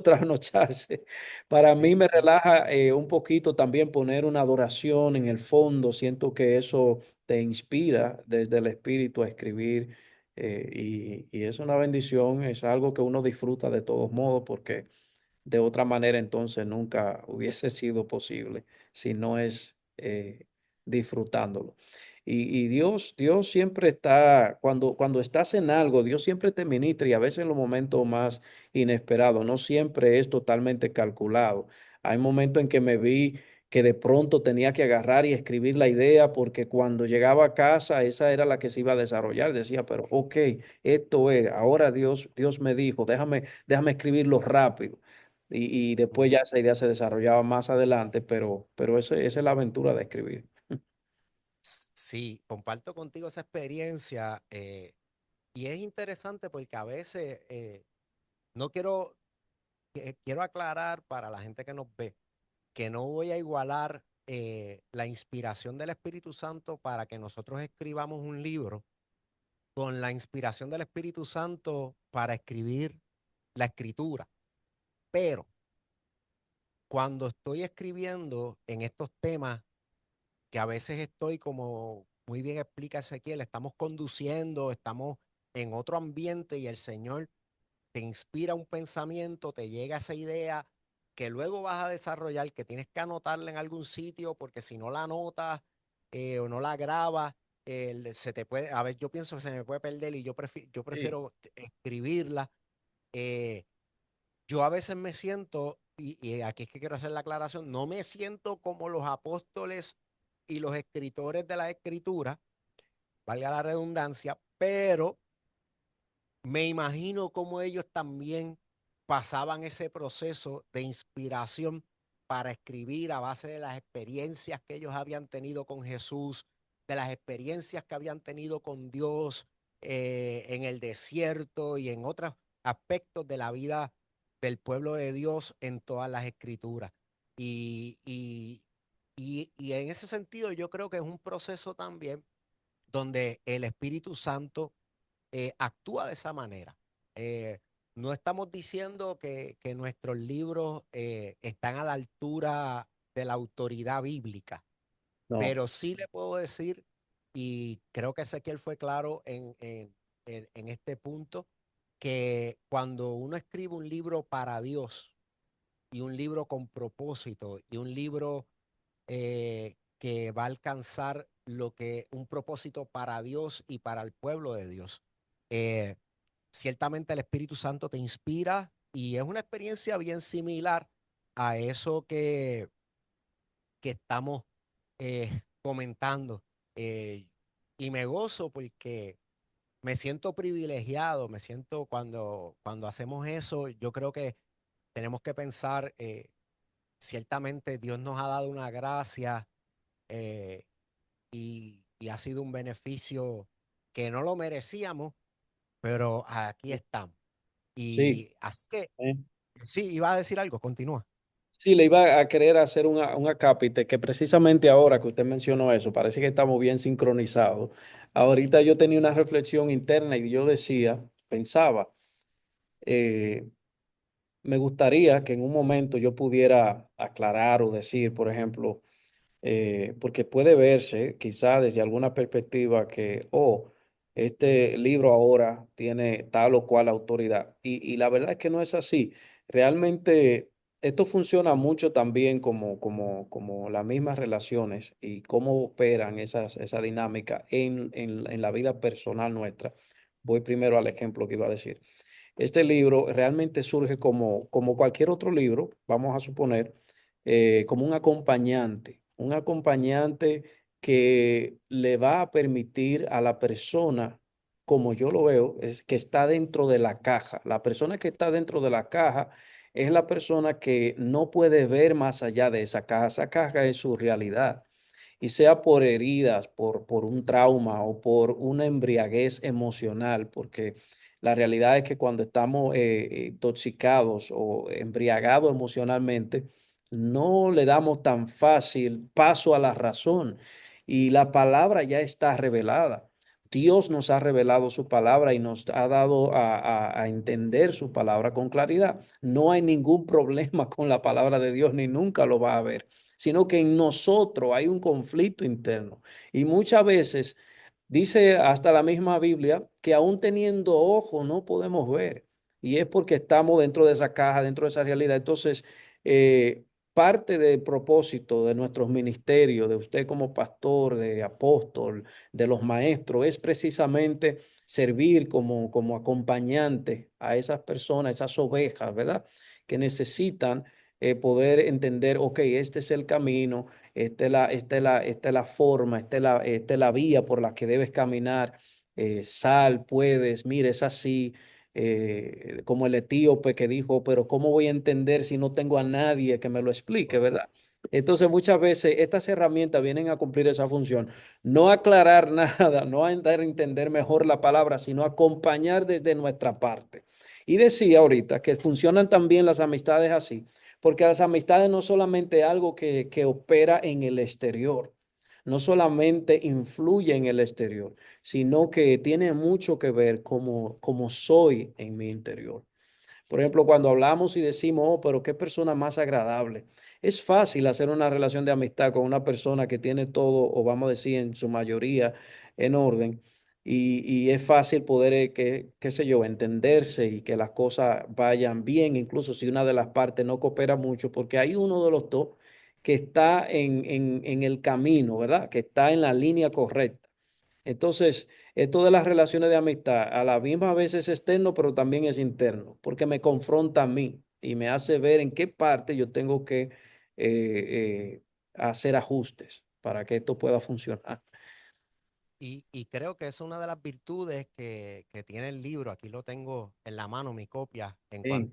trasnocharse. Para mí Sí, me sí. relaja un poquito también poner una adoración en el fondo. Siento que eso te inspira desde el espíritu a escribir y es una bendición, es algo que uno disfruta de todos modos porque de otra manera entonces nunca hubiese sido posible si no es disfrutándolo. Y Dios siempre está, cuando estás en algo, Dios siempre te ministra y a veces en los momentos más inesperados, no siempre es totalmente calculado. Hay momentos en que me vi que de pronto tenía que agarrar y escribir la idea porque cuando llegaba a casa esa era la que se iba a desarrollar. Decía, pero ok, esto es, ahora Dios me dijo, déjame escribirlo rápido y después ya Ujú. esa idea se desarrollaba más adelante, pero esa es la aventura de escribir. Sí, comparto contigo esa experiencia, y es interesante porque a veces no quiero, quiero aclarar para la gente que nos ve que no voy a igualar la inspiración del Espíritu Santo para que nosotros escribamos un libro con la inspiración del Espíritu Santo para escribir la escritura. Pero cuando estoy escribiendo en estos temas, que a veces estoy como muy bien explica Ezequiel, estamos conduciendo, estamos en otro ambiente y el Señor te inspira un pensamiento, te llega esa idea que luego vas a desarrollar, que tienes que anotarla en algún sitio, porque si no la anotas o no la grabas, se te puede, a ver, yo pienso que se me puede perder y yo Sí, prefiero escribirla. eh, yo a veces me siento, y aquí es que quiero hacer la aclaración, no me siento como los apóstoles y los escritores de la escritura, valga la redundancia, pero me imagino cómo ellos también pasaban ese proceso de inspiración para escribir a base de las experiencias que ellos habían tenido con Jesús, de las experiencias que habían tenido con Dios en el desierto y en otros aspectos de la vida del pueblo de Dios en todas las escrituras. y en ese sentido yo creo que es un proceso también donde el Espíritu Santo actúa de esa manera. Eh, no estamos diciendo que nuestros libros están a la altura de la autoridad bíblica, No, pero sí le puedo decir, y creo que Ezequiel fue claro en este punto, que cuando uno escribe un libro para Dios y un libro con propósito y un libro que va a alcanzar lo que un propósito para Dios y para el pueblo de Dios. Eh, Ciertamente el Espíritu Santo te inspira y es una experiencia bien similar a eso que estamos comentando. Y me gozo porque me siento privilegiado, me siento cuando hacemos eso, yo creo que tenemos que pensar, ciertamente Dios nos ha dado una gracia eh, y ha sido un beneficio que no lo merecíamos, pero aquí estamos. sí. Y así que, eh, sí, iba a decir algo, continúa. Sí, le iba a querer hacer un acápite que precisamente ahora que usted mencionó eso, parece que estamos bien sincronizados. Ahorita yo tenía una reflexión interna y yo decía, pensaba, eh, me gustaría que en un momento yo pudiera aclarar o decir, por ejemplo, porque puede verse quizá desde alguna perspectiva que, oh, este libro ahora tiene tal o cual autoridad. Y la verdad es que no es así. Realmente esto funciona mucho también como las mismas relaciones y cómo operan esa dinámica en la vida personal nuestra. Voy primero al ejemplo que iba a decir. Este libro realmente surge como cualquier otro libro, vamos a suponer, como un acompañante que le va a permitir a la persona, como yo lo veo, es que está dentro de la caja. La persona que está dentro de la caja es la persona que no puede ver más allá de esa caja. Esa caja es su realidad. Y sea por heridas, por un trauma o por una embriaguez emocional, porque la realidad es que cuando estamos intoxicados o embriagados emocionalmente, no le damos tan fácil paso a la razón y la palabra ya está revelada. Dios nos ha revelado su palabra y nos ha dado a entender su palabra con claridad. No hay ningún problema con la palabra de Dios ni nunca lo va a haber, sino que en nosotros hay un conflicto interno y muchas veces dice hasta la misma Biblia que aún teniendo ojo no podemos ver. Y es porque estamos dentro de esa caja, dentro de esa realidad. Entonces, eh, parte del propósito de nuestros ministerios, de usted como pastor, de apóstol, de los maestros, es precisamente servir como acompañante a esas personas, esas ovejas, ¿verdad? Que necesitan poder entender, ok, este es el camino, esta es la forma, esta es la vía por la que debes caminar. Sal, puedes, mire, es así, como el etíope que dijo, pero ¿cómo voy a entender si no tengo a nadie que me lo explique, verdad? Entonces muchas veces estas herramientas vienen a cumplir esa función, no aclarar nada, no a dar a entender mejor la palabra, sino acompañar desde nuestra parte. Y decía ahorita que funcionan también las amistades así, porque las amistades no solamente algo que opera en el exterior, no solamente influye en el exterior, sino que tiene mucho que ver como soy en mi interior. Por ejemplo, cuando hablamos y decimos, oh, pero qué persona más agradable. Es fácil hacer una relación de amistad con una persona que tiene todo, o vamos a decir, en su mayoría, en orden. Y es fácil poder, qué sé yo, entenderse y que las cosas vayan bien, incluso si una de las partes no coopera mucho, porque hay uno de los dos que está en el camino, ¿verdad? Que está en la línea correcta. Entonces, esto de las relaciones de amistad a la misma vez es externo, pero también es interno, porque me confronta a mí y me hace ver en qué parte yo tengo que hacer ajustes para que esto pueda funcionar. Y creo que es una de las virtudes que tiene el libro. Aquí lo tengo en la mano, mi copia, Bien.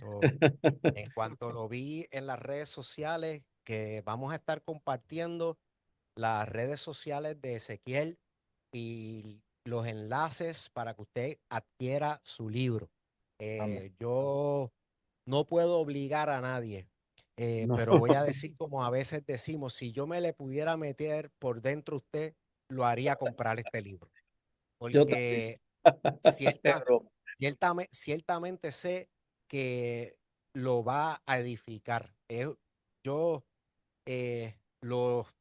en cuanto lo vi en las redes sociales, que vamos a estar compartiendo las redes sociales de Ezequiel y los enlaces para que usted adquiera su libro. Amén. Yo no puedo obligar a nadie No, pero voy a decir como a veces decimos, si yo me le pudiera meter por dentro a usted, lo haría comprar este libro, yo también. porque Es cierta, broma. ciertamente sé que lo va a edificar. Yo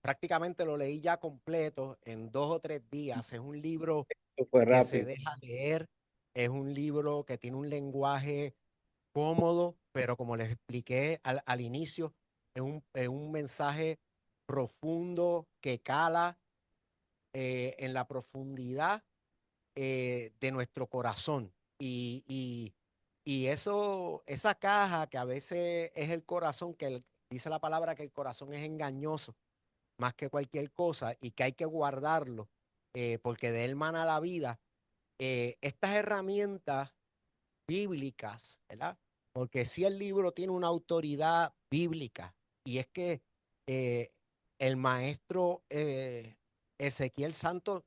prácticamente lo leí ya completo en 2 o 3 días. Es un libro Eso fue que se rápido. deja leer, es un libro que tiene un lenguaje cómodo, pero como les expliqué al inicio, es un mensaje profundo que cala en la profundidad de nuestro corazón. Y eso, esa caja que a veces es el corazón, dice la palabra que el corazón es engañoso más que cualquier cosa y que hay que guardarlo porque de él mana la vida. Estas herramientas bíblicas, ¿verdad? Porque si el libro tiene una autoridad bíblica y es que eh, el maestro Ezequiel Santos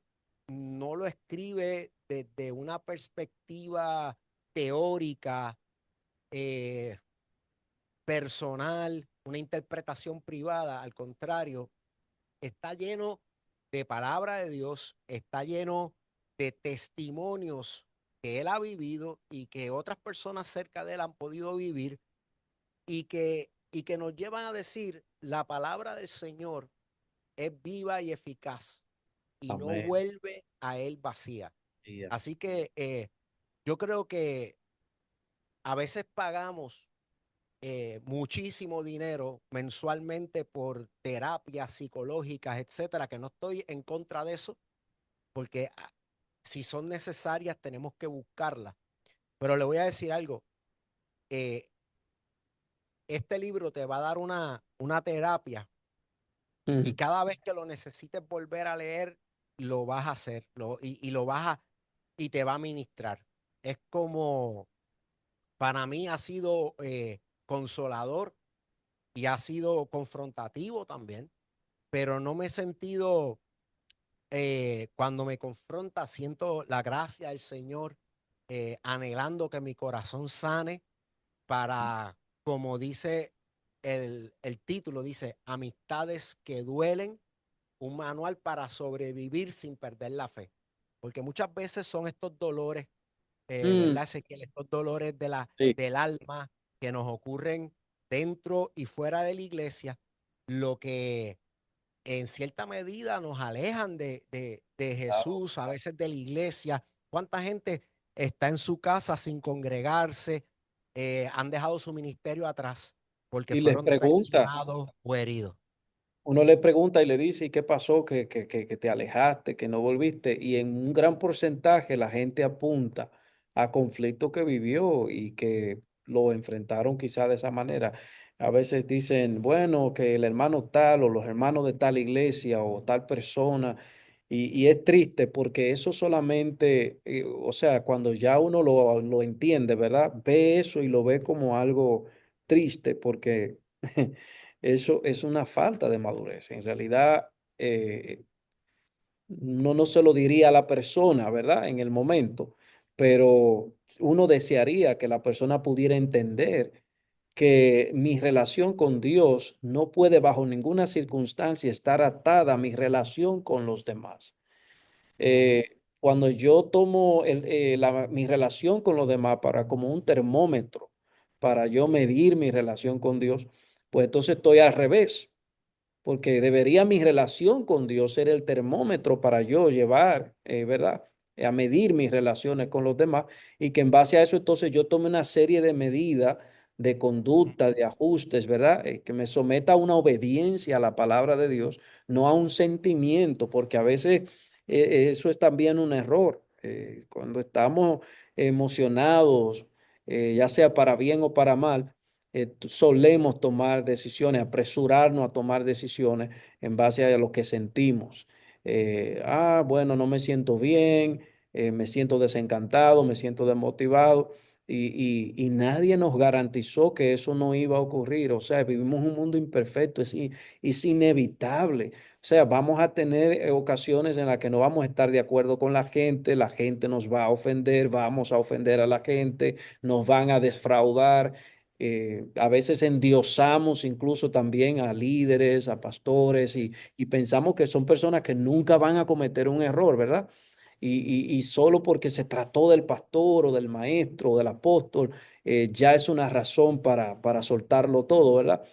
no lo escribe desde una perspectiva teórica, eh, personal, una interpretación privada, al contrario, está lleno de palabra de Dios, está lleno de testimonios que él ha vivido y que otras personas cerca de él han podido vivir y que nos llevan a decir la palabra del Señor es viva y eficaz y no Amén. vuelve a él vacía. Yeah. Así que yo creo que a veces pagamos muchísimo dinero mensualmente por terapias psicológicas, etcétera, que no estoy en contra de eso, porque si son necesarias tenemos que buscarlas. Pero le voy a decir algo, eh, este libro te va a dar una terapia y Ujú. cada vez que lo necesites volver a leer, lo vas a hacer y lo vas y te va a ministrar. Es como, para mí ha sido consolador y ha sido confrontativo también, pero no me he sentido, cuando me confronta, siento la gracia del Señor, anhelando que mi corazón sane para, como dice el título, dice, amistades que duelen, un manual para sobrevivir sin perder la fe. Porque muchas veces son estos dolores, Mm, ¿verdad, Ezequiel? Estos dolores sí. del alma que nos ocurren dentro y fuera de la iglesia, lo que en cierta medida nos alejan de Claro. Jesús, a veces de la iglesia. ¿Cuánta gente está en su casa sin congregarse? Han dejado su ministerio atrás porque Y les fueron pregunta. traicionados o heridos. Uno le pregunta y le dice, ¿y qué pasó? Que te alejaste, que no volviste. Y en un gran porcentaje la gente apunta a conflictos que vivió y que lo enfrentaron quizá de esa manera. A veces dicen, bueno, que el hermano tal o los hermanos de tal iglesia o tal persona. Y es triste porque eso solamente, o sea, cuando ya uno lo entiende, ¿verdad? Ve eso y lo ve como algo triste porque... Eso es una falta de madurez. En realidad, no se lo diría a la persona, ¿verdad? En el momento, pero uno desearía que la persona pudiera entender que mi relación con Dios no puede bajo ninguna circunstancia estar atada a mi relación con los demás. Ujú. Cuando yo tomo mi relación con los demás para como un termómetro, para yo medir mi relación con Dios, pues entonces estoy al revés porque debería mi relación con Dios ser el termómetro para yo llevar, ¿verdad? A medir mis relaciones con los demás y que en base a eso entonces yo tome una serie de medidas de conducta, de ajustes, ¿verdad? Que me someta a una obediencia a la palabra de Dios, no a un sentimiento, porque a veces eso es también un error. Cuando estamos emocionados, ya sea para bien o para mal, solemos tomar decisiones, apresurarnos a tomar decisiones en base a lo que sentimos. Bueno, no me siento bien, me siento desencantado, me siento desmotivado y nadie nos garantizó que eso no iba a ocurrir. O sea, vivimos un mundo imperfecto, es inevitable. O sea, vamos a tener ocasiones en las que no vamos a estar de acuerdo con la gente nos va a ofender, vamos a ofender a la gente, nos van a defraudar. A veces endiosamos incluso también a líderes, a pastores y pensamos que son personas que nunca van a cometer un error, ¿verdad? Y solo porque se trató del pastor o del maestro o del apóstol, ya es una razón para soltarlo todo, ¿verdad?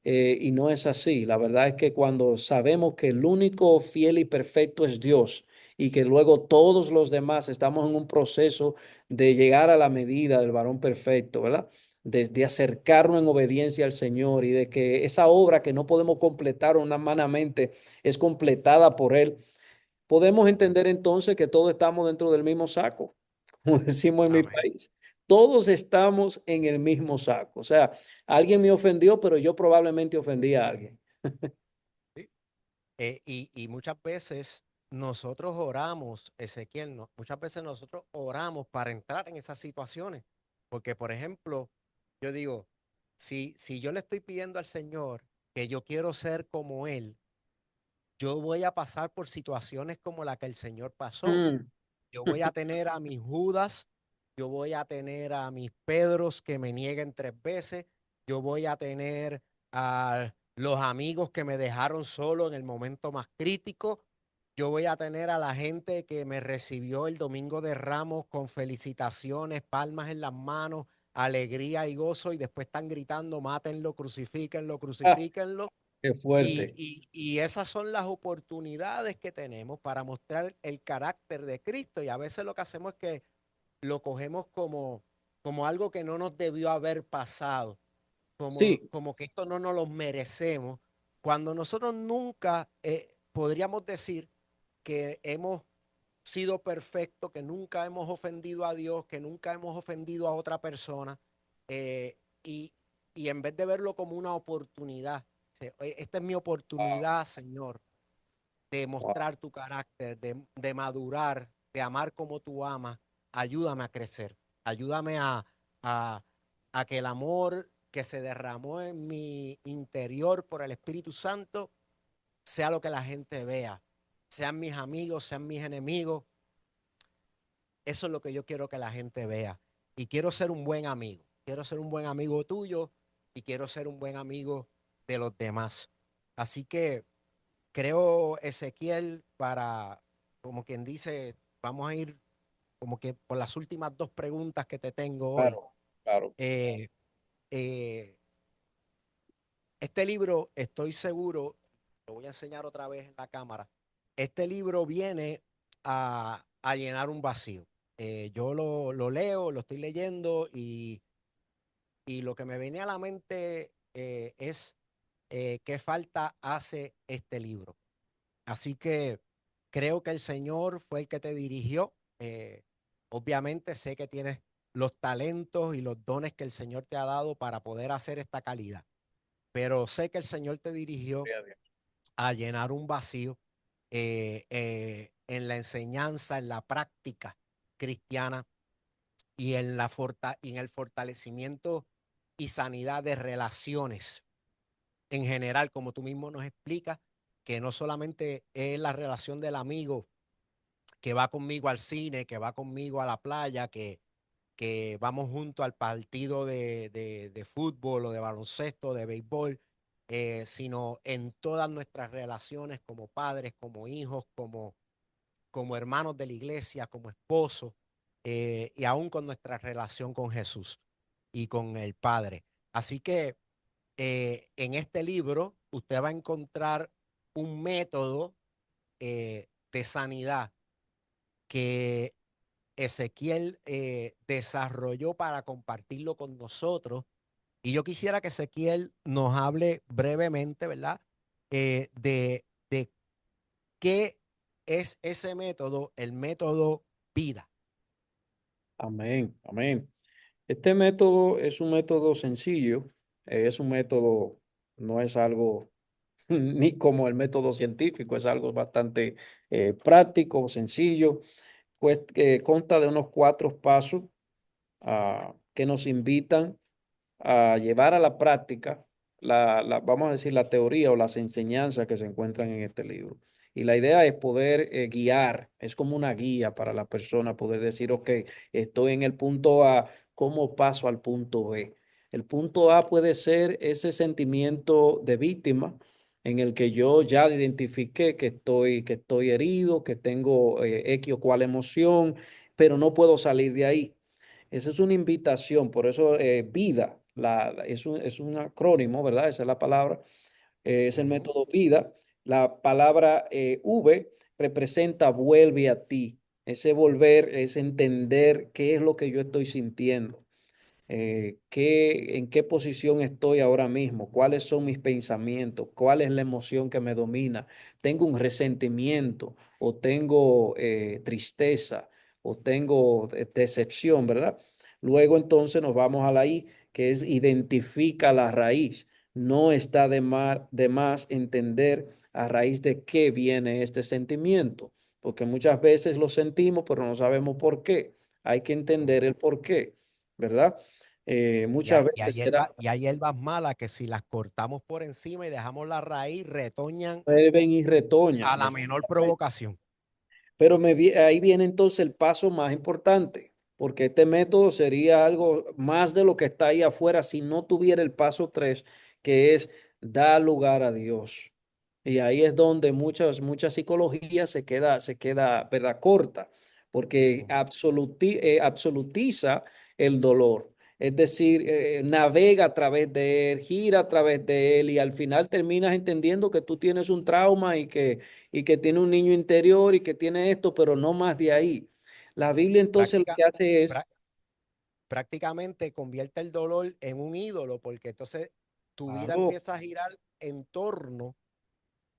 Y no es así. La verdad es que cuando sabemos que el único fiel y perfecto es Dios y que luego todos los demás estamos en un proceso de llegar a la medida del varón perfecto, ¿verdad? De acercarnos en obediencia al Señor y de que esa obra que no podemos completar humanamente es completada por Él, podemos entender entonces que todos estamos dentro del mismo saco, como decimos en mi Amén. país. Todos estamos en el mismo saco. O sea, alguien me ofendió, pero yo probablemente ofendí a alguien. ¿Sí? Y muchas veces nosotros oramos, Ezequiel, muchas veces nosotros oramos para entrar en esas situaciones. Porque, por ejemplo, yo digo, si yo le estoy pidiendo al Señor que yo quiero ser como Él, yo voy a pasar por situaciones como la que el Señor pasó. Mm. Yo voy a tener a mis Judas, yo voy a tener a mis Pedros que me nieguen 3 veces, yo voy a tener a los amigos que me dejaron solo en el momento más crítico, yo voy a tener a la gente que me recibió el domingo de Ramos con felicitaciones, palmas en las manos, alegría y gozo, y después están gritando, mátenlo, crucifíquenlo, Ah, crucifíquenlo. qué Y, fuerte. y esas son las oportunidades que tenemos para mostrar el carácter de Cristo. Y a veces lo que hacemos es que lo cogemos como algo que no nos debió haber pasado, Sí, como que esto no nos lo merecemos, cuando nosotros nunca podríamos decir que hemos sido perfectos, que nunca hemos ofendido a Dios, que nunca hemos ofendido a otra persona, eh, y, y en vez de verlo como una oportunidad, "Oye, esta es mi wow, oportunidad, Señor, de wow. mostrar tu carácter, de madurar, de amar como tú amas, ayúdame a crecer, ayúdame a, a que el amor que se derramó en mi interior por el Espíritu Santo sea lo que la gente vea, sean mis amigos, sean mis enemigos, eso es lo que yo quiero que la gente vea. Y quiero ser un buen amigo. Quiero ser un buen amigo tuyo y quiero ser un buen amigo de los demás. Así que creo, Ezequiel, para, como quien dice, vamos a ir como que por las últimas 2 preguntas que te tengo hoy. Claro, claro. Eh, eh, este libro, estoy seguro, lo voy a enseñar otra vez en la cámara. Este libro viene a llenar un vacío. Yo lo leo, lo estoy leyendo y lo que me viene a la mente es qué falta hace este libro. Así que creo que el Señor fue el que te dirigió. Obviamente sé que tienes los talentos y los dones que el Señor te ha dado para poder hacer esta calidad, pero sé que el Señor te dirigió Gloria a Dios. a llenar un vacío en la enseñanza, en la práctica cristiana y y en el fortalecimiento y sanidad de relaciones en general, como tú mismo nos explicas, que no solamente es la relación del amigo que va conmigo al cine, que va conmigo a la playa, que vamos junto al partido de fútbol o de baloncesto, de béisbol, sino en todas nuestras relaciones como padres, como hijos, como hermanos de la iglesia, como esposos, y aún con nuestra relación con Jesús y con el Padre. Así que en este libro usted va a encontrar un método de sanidad que Ezequiel desarrolló para compartirlo con nosotros. Y yo quisiera que Ezequiel nos hable brevemente, ¿verdad? De qué es ese método, el método vida. Amén, amén. Este método es un método sencillo, es un método, no es algo ni como el método científico, es algo bastante práctico, sencillo, pues que consta de unos 4 pasos que nos invitan a llevar a la práctica vamos a decir, la teoría o las enseñanzas que se encuentran en este libro. Y la idea es poder guiar, es como una guía para la persona, poder decir, ok, estoy en el punto A, ¿cómo paso al punto B? El punto A puede ser ese sentimiento de víctima en el que yo ya identifiqué que estoy herido, que tengo X o cual emoción, pero no puedo salir de ahí. Esa es una invitación, por eso vida, es un acrónimo, ¿verdad? Esa es la palabra, es el Ujú. método vida. La palabra V representa vuelve a ti. Ese volver es entender qué es lo que yo estoy sintiendo, en qué posición estoy ahora mismo, cuáles son mis pensamientos, cuál es la emoción que me domina. Tengo un resentimiento o tengo tristeza o tengo decepción, ¿verdad? Luego entonces nos vamos a la I, que es identifica la raíz. No está de más entender a raíz de qué viene este sentimiento, porque muchas veces lo sentimos, pero no sabemos por qué. Hay que entender el por qué, ¿verdad? Y Muchas hay, veces será, y hay hierbas malas que si las cortamos por encima y dejamos la raíz, retoñan vuelven y a retoñan. la menor Exactamente. provocación. Pero ahí viene entonces el paso más importante, porque este método sería algo más de lo que está ahí afuera si no tuviera el paso 3, que es dar lugar a Dios. Y ahí es donde mucha psicología ¿verdad? Corta, porque Ujú. absolutiza el dolor. Es decir, navega a través de él, gira a través de él y al final terminas entendiendo que tú tienes un trauma y que tiene un niño interior y que tiene esto, pero no más de ahí. La Biblia entonces lo Práctica, que hace es, prá- prácticamente convierte el dolor en un ídolo, porque entonces tu vida claro, empieza a girar en torno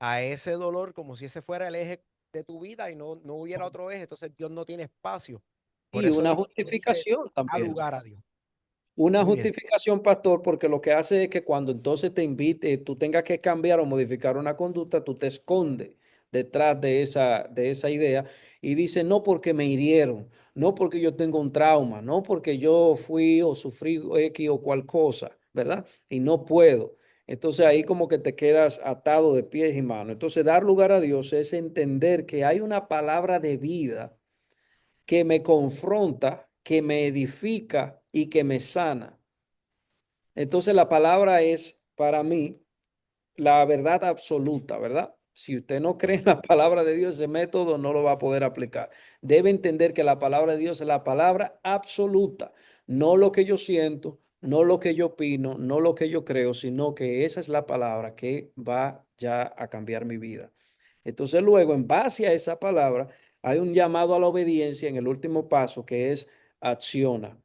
a ese dolor como si ese fuera el eje de tu vida y no hubiera otro eje. Entonces Dios no tiene espacio. Por y eso una dice, justificación da también. lugar a Dios. Una Muy bien. justificación, pastor, porque lo que hace es que cuando entonces te invite, tú tengas que cambiar o modificar una conducta, tú te escondes detrás de esa idea y dices, no porque me hirieron, no porque yo tengo un trauma, no porque yo fui o sufrí X o cual cosa, ¿verdad? Y no puedo. Entonces ahí como que te quedas atado de pies y manos. Entonces dar lugar a Dios es entender que hay una palabra de vida que me confronta, que me edifica y que me sana. Entonces la palabra es para mí la verdad absoluta, ¿verdad? Si usted no cree en Ujú. la palabra de Dios, ese método no lo va a poder aplicar. Debe entender que la palabra de Dios es la palabra absoluta, no lo que yo siento, no lo que yo opino, no lo que yo creo, sino que esa es la palabra que va ya a cambiar mi vida. Entonces luego, en base a esa palabra, hay un llamado a la obediencia en el último paso que es acciona.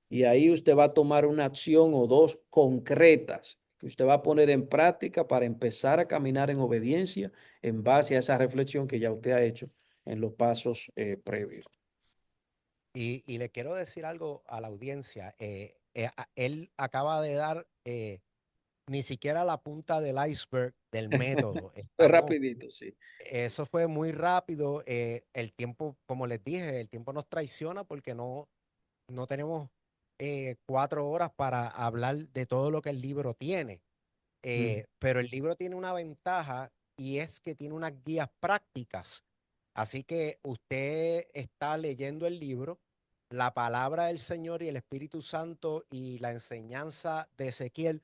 Y ahí usted va a tomar una acción o dos concretas que usted va a poner en práctica para empezar a caminar en obediencia en base a esa reflexión que ya usted ha hecho en los pasos previos. Y le quiero decir algo a la audiencia. Él acaba de dar ni siquiera la punta del iceberg del método. Fue rapidito, sí. Eso fue muy rápido. El tiempo, como les dije, el tiempo nos traiciona porque no tenemos 4 horas para hablar de todo lo que el libro tiene. Mm. Pero el libro tiene una ventaja y es que tiene unas guías prácticas. Así que usted está leyendo el libro, la palabra del Señor y el Espíritu Santo y la enseñanza de Ezequiel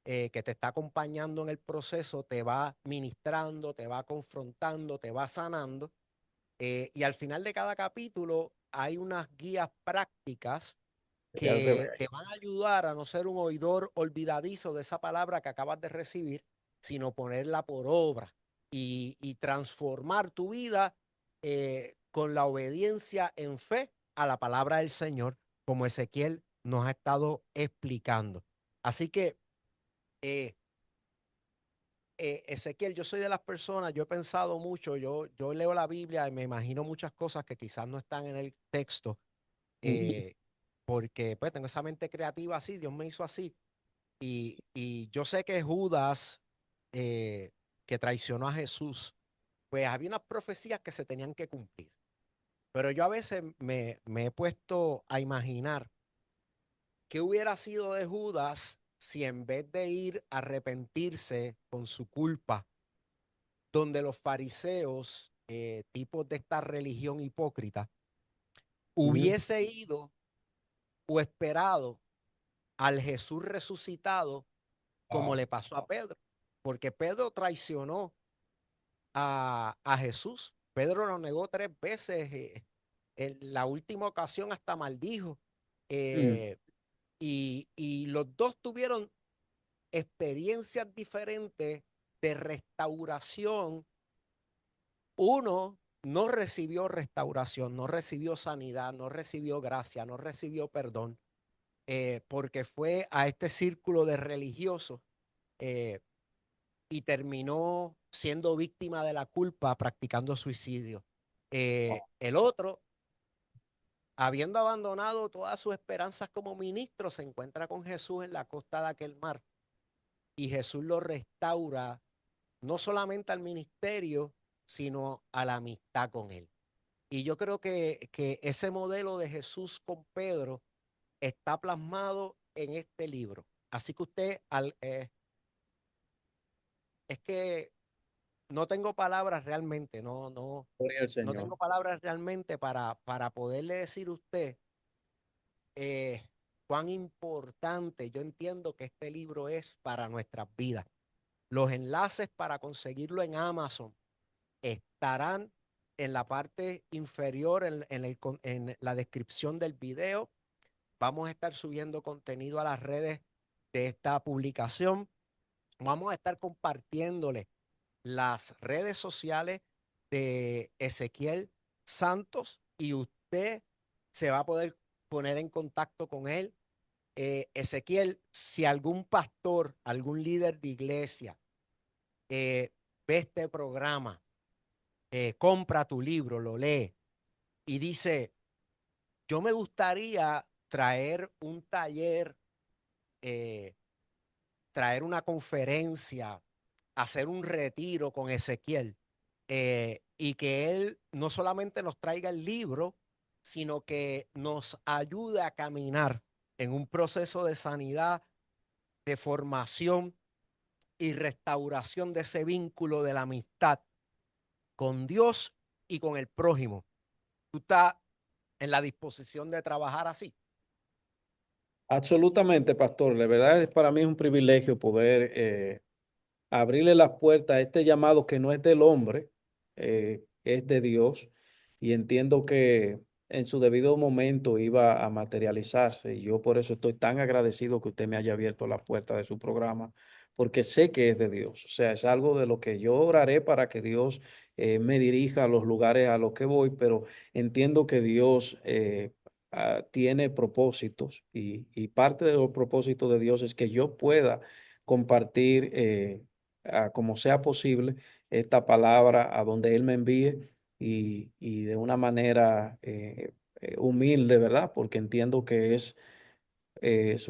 que te está acompañando en el proceso te va ministrando, te va confrontando, te va sanando. Y al final de cada capítulo hay unas guías prácticas Ya se ve que ahí. te van a ayudar a no ser un oidor olvidadizo de esa palabra que acabas de recibir, sino ponerla por obra y transformar tu vida con la obediencia en fe a la palabra del Señor, como Ezequiel nos ha estado explicando. Así que, eh, Ezequiel, yo soy de las personas, yo he pensado mucho, yo leo la Biblia y me imagino muchas cosas que quizás no están en el texto, Ujú. eh, porque pues tengo esa mente creativa así, Dios me hizo así. Y yo sé que Judas, que traicionó a Jesús, pues había unas profecías que se tenían que cumplir. Pero yo a veces me he puesto a imaginar qué hubiera sido de Judas si en vez de ir a arrepentirse con su culpa, donde los fariseos, tipos de esta religión hipócrita, Ujú. hubiese ido o esperado al Jesús resucitado como Wow. le pasó a Pedro, porque Pedro traicionó a Jesús. Pedro lo negó 3 veces. En la última ocasión hasta maldijo. Mm, eh, y los dos tuvieron experiencias diferentes de restauración. Uno no recibió restauración, no recibió sanidad, no recibió gracia, no recibió perdón, porque fue a este círculo de religiosos, eh, y terminó siendo víctima de la culpa practicando suicidio. wow. El otro, habiendo abandonado todas sus esperanzas como ministro, se encuentra con Jesús en la costa de aquel mar y Jesús lo restaura no solamente al ministerio, sino a la amistad con él. Y yo creo que ese modelo de Jesús con Pedro está plasmado en este libro. Así que es que no tengo palabras realmente, Gloria al no Señor. tengo palabras realmente para poderle decir a usted eh, cuán importante yo entiendo que este libro es para nuestras vidas. Los enlaces para conseguirlo en Amazon estarán en la parte inferior, en la descripción del video. Vamos a estar subiendo contenido a las redes de esta publicación. Vamos a estar compartiéndole las redes sociales de Ezequiel Santos y usted se va a poder poner en contacto con él. Ezequiel, si algún pastor, algún líder de iglesia ve este programa, compra tu libro, lo lee y dice, yo me gustaría traer un taller, eh, traer una conferencia, hacer un retiro con Ezequiel, y que él no solamente nos traiga el libro, sino que nos ayude a caminar en un proceso de sanidad, de formación y restauración de ese vínculo de la amistad con Dios y con el prójimo. Tú estás en la disposición de trabajar así. Absolutamente, pastor. De verdad, para mí es un privilegio poder abrirle las puertas a este llamado que no es del hombre, es de Dios. Y entiendo que en su debido momento iba a materializarse. Y yo por eso estoy tan agradecido que usted me haya abierto la puerta de su programa, porque sé que es de Dios. O sea, es algo de lo que yo oraré para que Dios me dirija a los lugares a los que voy, pero entiendo que Dios tiene propósitos y parte de los propósitos de Dios es que yo pueda compartir como sea posible esta palabra a donde Él me envíe y de una manera humilde, ¿verdad? Porque entiendo que es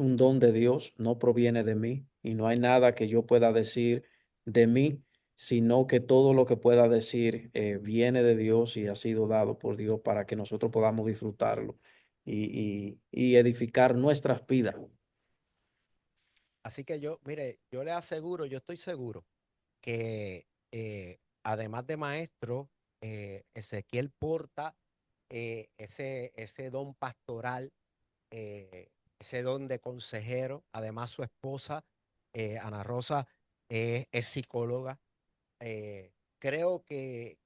un don de Dios, no proviene de mí y no hay nada que yo pueda decir de mí, sino que todo lo que pueda decir viene de Dios y ha sido dado por Dios para que nosotros podamos disfrutarlo y edificar nuestras vidas. Así que yo, mire, yo le aseguro, yo estoy seguro que además de maestro, Ezequiel porta ese don pastoral, ese don de consejero. Además, su esposa, Ana Rosa, es psicóloga. Creo que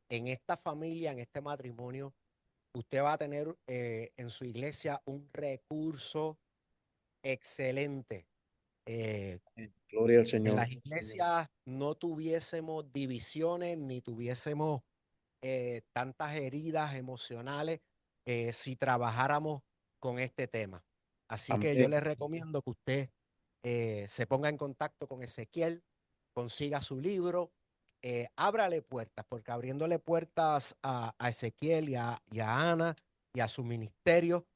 en esta familia, en este matrimonio, usted va a tener en su iglesia un recurso excelente. Eh, Gloria al en Señor. las iglesias no tuviésemos divisiones ni tuviésemos tantas heridas emocionales si trabajáramos con este tema. Así que yo Amén. les recomiendo que usted se ponga en contacto con Ezequiel, consiga su libro, ábrale puertas, porque abriéndole puertas a Ezequiel y a Ana y a su ministerio,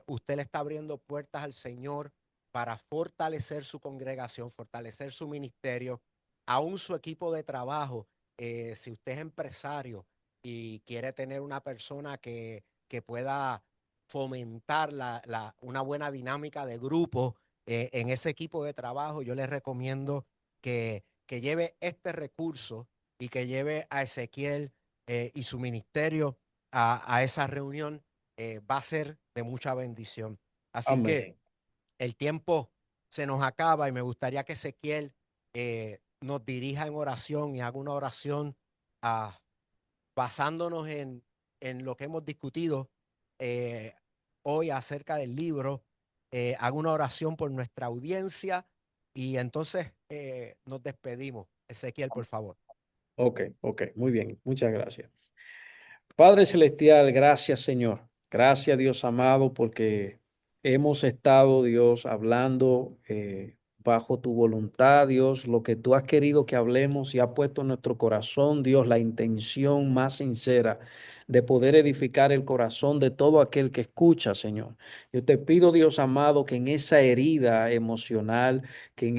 usted le está abriendo puertas al Señor para fortalecer su congregación, fortalecer su ministerio, aún su equipo de trabajo. Si usted es empresario y quiere tener una persona que pueda fomentar una buena dinámica de grupo en ese equipo de trabajo, yo les recomiendo que lleve este recurso y que lleve a Ezequiel y su ministerio a esa reunión. Va a ser de mucha bendición. Así que Amén. el tiempo se nos acaba y me gustaría que Ezequiel nos dirija en oración y haga una oración ah, basándonos en lo que hemos discutido eh, hoy acerca del libro. Haga una oración por nuestra audiencia y entonces nos despedimos. Ezequiel, por favor. Ok, ok, muy bien, muchas gracias. Padre Celestial, gracias Señor. Gracias Dios amado porque hemos estado Dios hablando bajo tu voluntad Dios, lo que tú has querido que hablemos y ha puesto en nuestro corazón Dios la intención más sincera de poder edificar el corazón de todo aquel que escucha Señor. Yo te pido Dios amado que en esa herida emocional, que en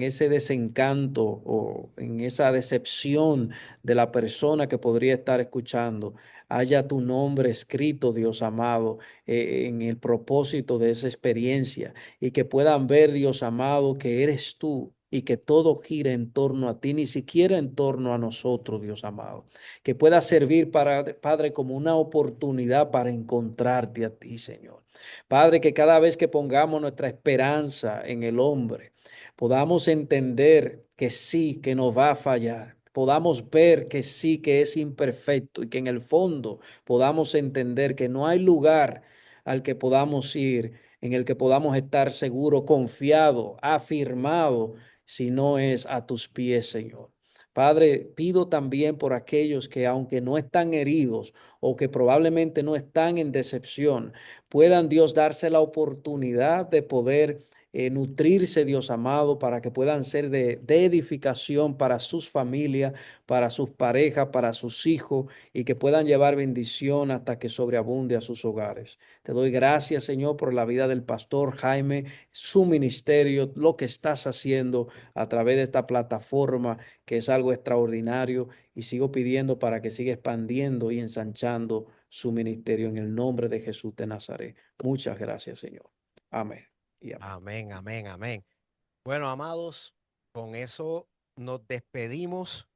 ese desencanto o en esa decepción de la persona que podría estar escuchando, haya tu nombre escrito, Dios amado, en el propósito de esa experiencia y que puedan ver, Dios amado, que eres tú y que todo gira en torno a ti, ni siquiera en torno a nosotros, Dios amado. Que pueda servir para, Padre, como una oportunidad para encontrarte a ti, Señor. Padre, que cada vez que pongamos nuestra esperanza en el hombre, podamos entender que sí, que nos va a fallar. Podamos ver que sí, que es imperfecto y que en el fondo podamos entender que no hay lugar al que podamos ir, en el que podamos estar seguro, confiado, afirmado, si no es a tus pies, Señor. Padre, pido también por aquellos que aunque no están heridos o que probablemente no están en decepción, puedan Dios darse la oportunidad de poder nutrirse, Dios amado, para que puedan ser de edificación para sus familias, para sus parejas, para sus hijos y que puedan llevar bendición hasta que sobreabunde a sus hogares. Te doy gracias, Señor, por la vida del pastor Jaime, su ministerio, lo que estás haciendo a través de esta plataforma, que es algo extraordinario, y sigo pidiendo para que siga expandiendo y ensanchando su ministerio en el nombre de Jesús de Nazaret. Muchas gracias, Señor. Amén y amén. Amén, amén, amén. Bueno, amados, con eso nos despedimos.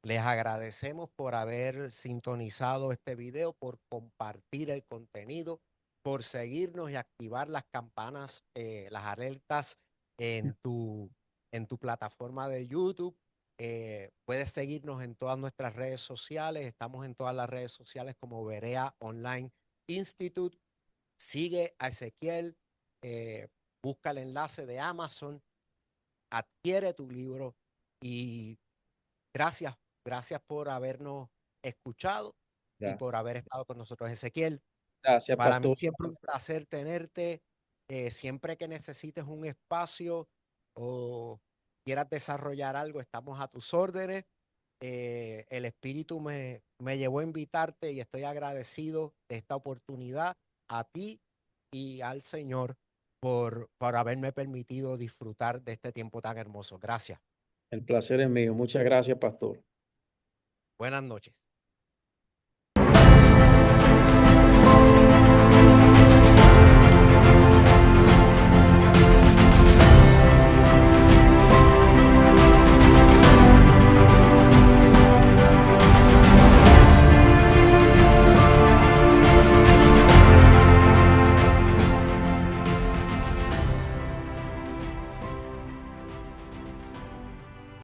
Les agradecemos por haber sintonizado este video, por compartir el contenido, por seguirnos y activar las campanas, las alertas en en tu plataforma de YouTube. Puedes seguirnos en todas nuestras redes sociales. Estamos en todas las redes sociales como Berea Online Institute. Sigue a Ezequiel, busca el enlace de Amazon, adquiere tu libro y gracias, gracias por habernos escuchado y Ya. por haber estado con nosotros. Ezequiel, Gracias, para mí pastor. siempre un placer tenerte. Siempre que necesites un espacio o quieras desarrollar algo, estamos a tus órdenes. El espíritu me llevó a invitarte y estoy agradecido de esta oportunidad a ti y al Señor por haberme permitido disfrutar de este tiempo tan hermoso. Gracias. El placer es mío. Muchas gracias, pastor. Buenas noches.